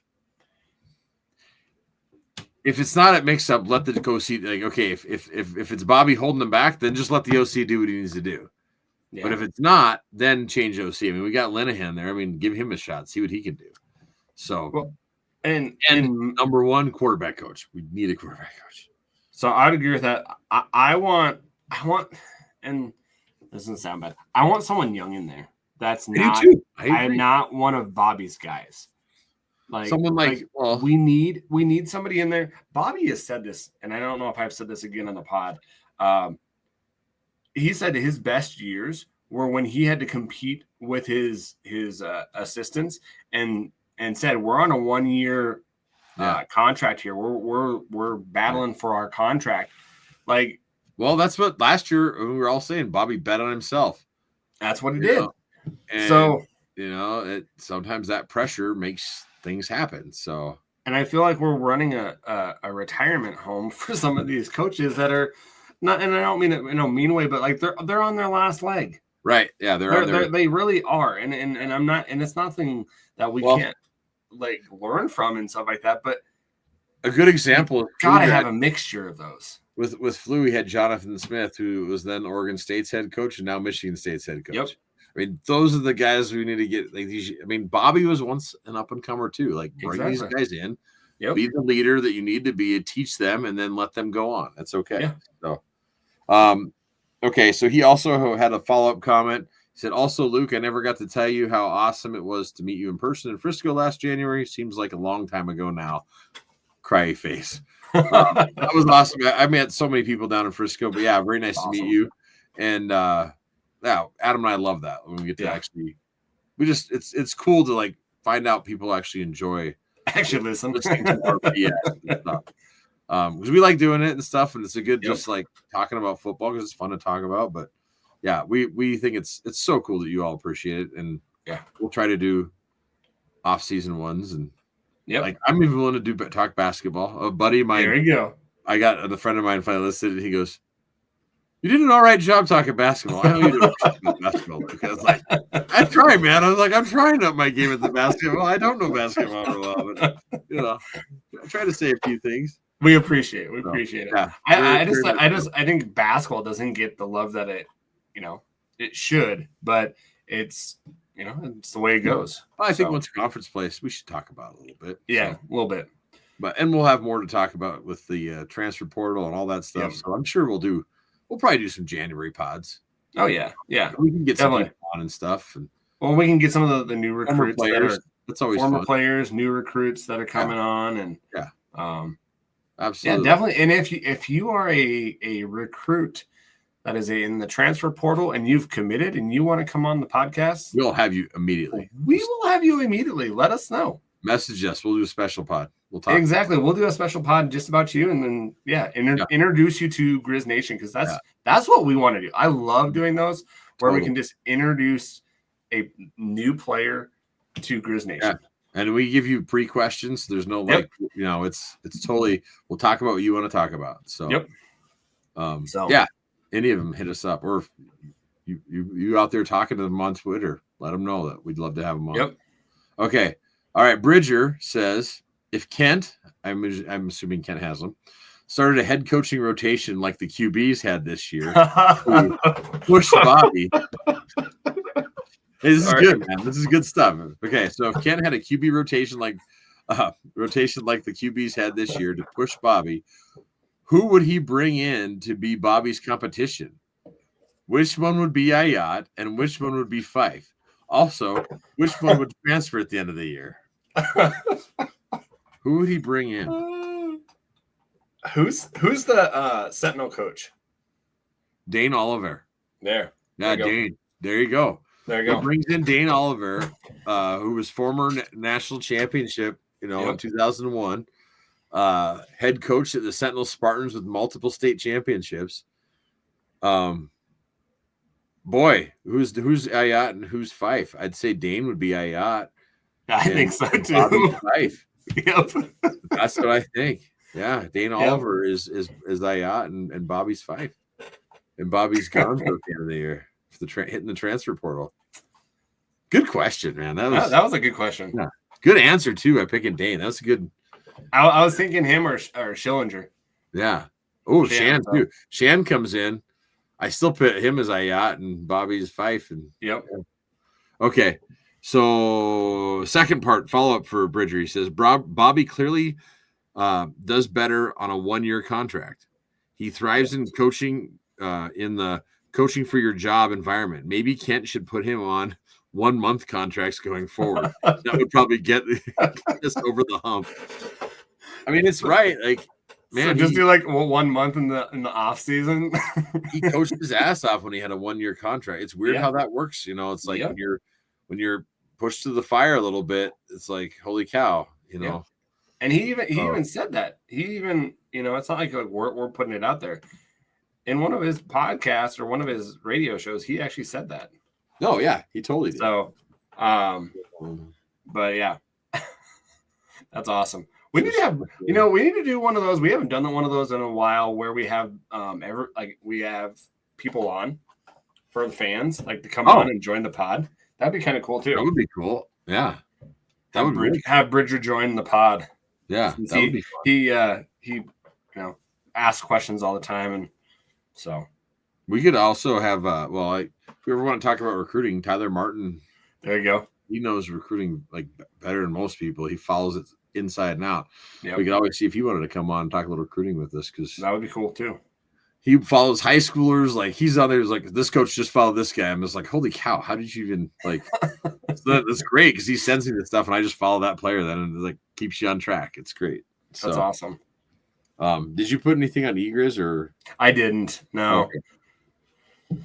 if it's not at mix up, let the OC like okay. If it's Bobby holding him back, then just let the OC do what he needs to do. Yeah. But if it's not, then change OC. I mean, we got Linehan there. I mean, give him a shot, see what he can do. So, and number one, quarterback coach. We need a quarterback coach. So I'd agree with that. I want, and this doesn't sound bad. I want someone young in there. That's not. I am not one of Bobby's guys. Like someone well, we need somebody in there. Bobby has said this, and I don't know if I've said this again on the pod. He said his best years were when he had to compete with his assistants, and said we're on a 1-year contract here. We're battling for our contract. Like, well, that's what last year we were all saying. Bobby bet on himself. That's what he did. And, so sometimes that pressure makes things happen. So, and I feel like we're running a retirement home for some of these coaches that are not, and I don't mean it in a mean way, but like they're on their last leg. Right. Yeah, they really are. And I'm not, and it's nothing that we can't like learn from and stuff like that. But a good example, gotta have a mixture of those. With Flu, we had Jonathan Smith, who was then Oregon State's head coach and now Michigan State's head coach. Yep. I mean, those are the guys we need to get. Like these, I mean, Bobby was once an up and comer too. Like bring these guys in, be the leader that you need to be, teach them, and then let them go on. That's okay. Yeah. So, okay. So he also had a follow-up comment. He said, "Also, Luke, I never got to tell you how awesome it was to meet you in person in Frisco last January. Seems like a long time ago now." Cry face. That was awesome. I met so many people down in Frisco, but yeah, very nice to meet you. And yeah, Adam and I love that when we get to actually. It's cool to like find out people actually enjoy listening to our BS and stuff. Because we like doing it and stuff, and it's a good just like talking about football because it's fun to talk about. But yeah, we think it's so cool that you all appreciate it, and we'll try to do off-season ones and. Yeah, like I'm even willing to talk basketball. A buddy of mine. There you go. I got a friend of mine finally listened. He goes, "You did an all right job talking basketball." I know you did basketball because, like, I try, man. I was like, I'm trying up my game at the basketball. I don't know basketball for a while, but I try to say a few things. We appreciate it. We appreciate it. Yeah, I think basketball doesn't get the love that it should, but it's. It's the way it goes. Well, I think once conference plays, we should talk about it a little bit. Yeah, a little bit. And we'll have more to talk about with the transfer portal and all that stuff. So I'm sure we'll probably do some January pods. Oh yeah, yeah. We can get some on and stuff. And we can get some of the new recruits players. That's always former fun. Players, new recruits that are coming on, and absolutely, yeah, definitely. And if you are a recruit that is in the transfer portal and you've committed and you want to come on the podcast, we'll have you immediately. We will have you immediately. Let us know. Message us. We'll do a special pod. We'll talk. Exactly. We'll do a special pod just about you, and then introduce you to Griz Nation, because that's what we want to do. I love doing those where we can just introduce a new player to Griz Nation. Yeah. And we give you pre-questions. There's no it's totally. We'll talk about what you want to talk about. So any of them, hit us up, or if you out there talking to them on Twitter, let them know that we'd love to have them on. Yep. Okay. All right. Bridger says, if Kent, I'm assuming Kent has them, started a head coaching rotation like the QBs had this year, push Bobby. Hey, this is good, man. This is good stuff. Okay. So if Kent had a QB rotation like the QBs had this year to push Bobby, who would he bring in to be Bobby's competition? Which one would be Ayat and which one would be Fife? Also, which one would transfer at the end of the year? Who would he bring in? Who's the Sentinel coach? Dane Oliver. There. Yeah, Dane. There you go. There you go. He brings in Dane Oliver, who was former national championship, in 2001. Head coach at the Sentinel Spartans with multiple state championships. Boy, who's Ayat and who's Fife? I'd say Dane would be Ayat. I think so too. Fife. Yep. That's what I think. Yeah, Dane Oliver is Ayat and Bobby's Fife. And Bobby's gone for the end of the year for hitting the transfer portal. Good question, man. That was a good question. Yeah. Good answer too by picking Dane. That's a good. I was thinking him or Schillinger. Yeah. Oh, Shan too. Shan comes in. I still put him as Ayat and Bobby's Fife. And yep. Okay. So second part follow-up for Bridger. He says Bobby clearly does better on a 1-year contract. He thrives in coaching in the coaching for your job environment. Maybe Kent should put him on 1-month contracts going forward. That would probably get us over the hump. I mean, it's right. Like, man, so just do like 1 month in the off season. He coached his ass off when he had a 1-year contract. It's weird how that works. You know, it's like when you're pushed to the fire a little bit, it's like, holy cow, you know. And he even said that. He even, you know, it's not like we're putting it out there. In one of his podcasts or one of his radio shows, he actually said that. No, yeah, he totally did. So, but yeah, that's awesome. We need to have, you know, we need to do one of those. We haven't done one of those in a while where we have we have people on for the fans, like to come on and join the pod. That'd be kind of cool too. That would be cool. Yeah. That would have Bridger join the pod. Yeah, that would be fun. He you know, asks questions all the time, and so we could also have if we ever want to talk about recruiting, Tyler Martin. There you go. He knows recruiting like better than most people. He follows it inside and out. Yep. We could always see if he wanted to come on and talk a little recruiting with us, because that would be cool too. He follows high schoolers. Like, he's on there. He's like, this coach just followed this guy. I'm just like, holy cow, how did you even like? That's great, because he sends me the stuff, and I just follow that player then, and it like keeps you on track. It's great. That's awesome. Did you put anything on eGriz or? I didn't. No. Okay.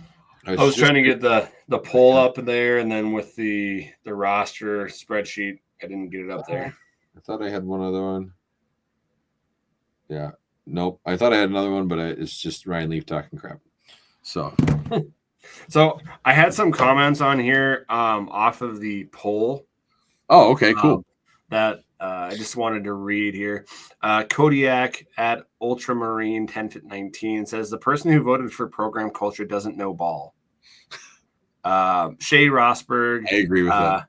I was trying to get the poll up there, and then with the roster spreadsheet, I didn't get it up there. I thought I had one other one. Yeah. Nope. I thought I had another one, but it's just Ryan Leaf talking crap. So I had some comments on here off of the poll. Oh, okay, cool. That I just wanted to read here. Kodiak at Ultramarine 1019 says the person who voted for program culture doesn't know ball. Shay Rosberg. I agree with that.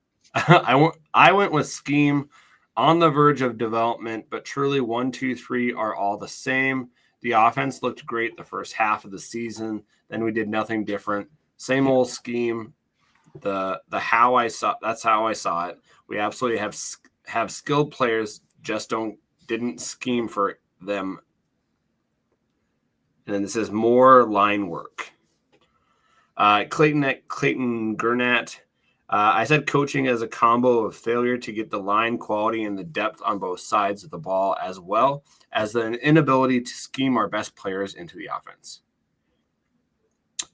I went with scheme. On the verge of development, but truly 1, 2, 3 are all the same. The offense looked great the first half of the season. Then we did nothing different. Same old scheme. That's how I saw it. We absolutely have skilled players, just didn't scheme for them. And then this is more line work. Clayton Gurnett. I said coaching as a combo of failure to get the line quality and the depth on both sides of the ball, as well as the inability to scheme our best players into the offense.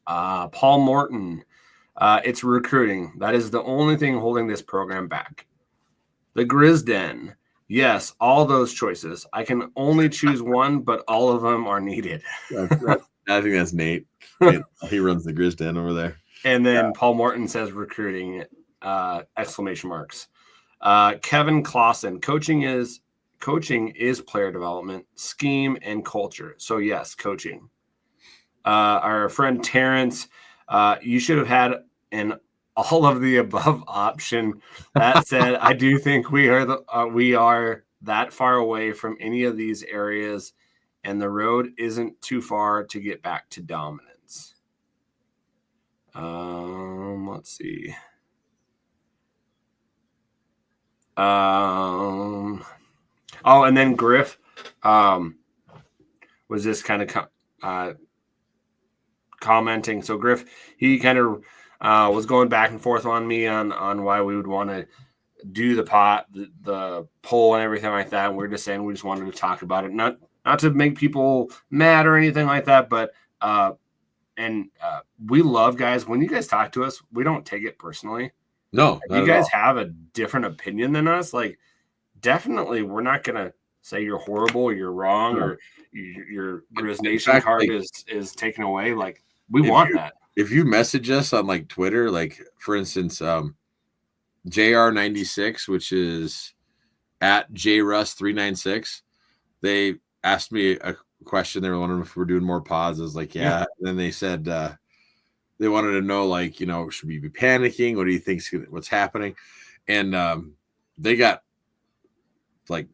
Paul Morton, it's recruiting. That is the only thing holding this program back. The Griz Den. Yes, all those choices. I can only choose one, but all of them are needed. I think that's Nate. He runs the Griz Den over there. And then Paul Morton says recruiting, exclamation marks. Kevin Clausen, coaching is player development, scheme, and culture. So yes, coaching. Our friend Terrence, you should have had an all of the above option. That said, I do think we are that far away from any of these areas, and the road isn't too far to get back to dominance. Let's see. And then Griff was just kind of commenting. So Griff, he kind of was going back and forth on me on why we would want to do the poll and everything like that. And we're just saying we just wanted to talk about it, not to make people mad or anything like that, but we love guys. When you guys talk to us, we don't take it personally. No, if you guys have a different opinion than us, like, definitely we're not gonna say you're horrible, or you're wrong, or your Griz Nation card is taken away. Like, we want that. If you message us on like Twitter, like for instance, JR96, which is at JRuss396, they asked me a question. They were wondering if we're doing more pods. I was like, yeah. And then they said they wanted to know, like, you know, should we be panicking? What do you think's what's happening? And they got like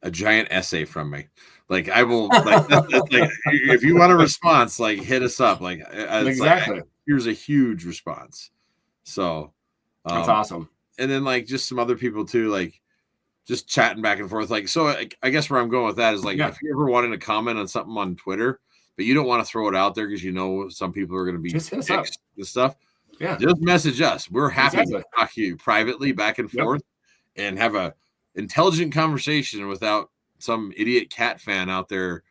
a giant essay from me. Like I will like, like if you want a response, like hit us up. Like exactly. Here's a huge response. So that's awesome. And then like just some other people too, like just chatting back and forth. Like, so I guess where I'm going with that is like, if you ever wanted to comment on something on Twitter, but you don't want to throw it out there because some people are going to be just hit us up. And stuff. Yeah, just message us. We're happy to talk to you privately back and forth and have a intelligent conversation without some idiot cat fan out there.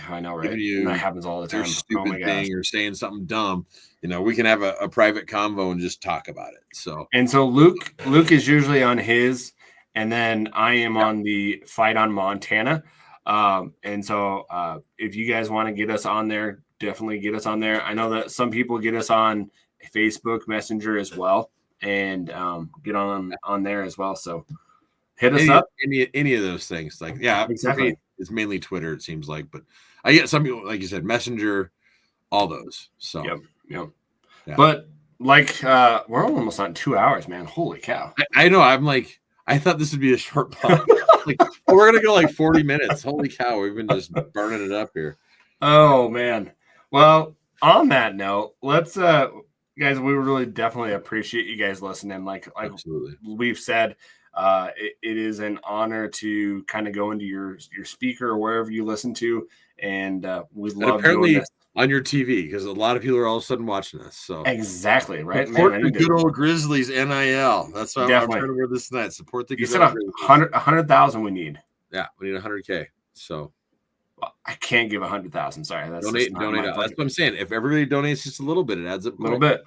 I know, right? And that happens all the time. Stupid thing or saying something dumb. We can have a private convo and just talk about it. So Luke is usually on his, and then I am on the Fight on Montana. And so if you guys want to get us on there, definitely get us on there. I know that some people get us on Facebook Messenger as well, and get on there as well. So hit us up. Any of those things. Like, exactly. It's mainly Twitter, it seems like, but I get some people, like you said, Messenger, all those. So yep. Yeah. But like we're almost on 2 hours, man. Holy cow. I know. I'm like, I thought this would be a short pod. Like, we're gonna go like 40 minutes. Holy cow, we've been just burning it up here. Oh man. Well, on that note, let's guys, we really definitely appreciate you guys listening. Like Absolutely. We've said, it is an honor to kind of go into your speaker or wherever you listen to, and we love doing this on your TV because a lot of people are all of a sudden watching this. So exactly, right? Support the good old Grizzlies NIL. That's why I'm trying to wear this tonight. Support the. You said 100,000 we need. Yeah, we need 100K. So I can't give 100,000. Sorry, that's donate. That's what I'm saying. If everybody donates just a little bit, it adds up. A little bit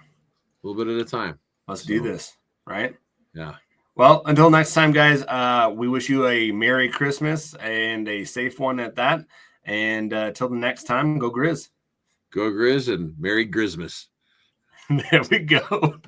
at a time. Let's do this, right? Yeah. Well, until next time, guys, we wish you a Merry Christmas and a safe one at that. And till the next time, go Griz. Go Griz and Merry Grizmas. There we go.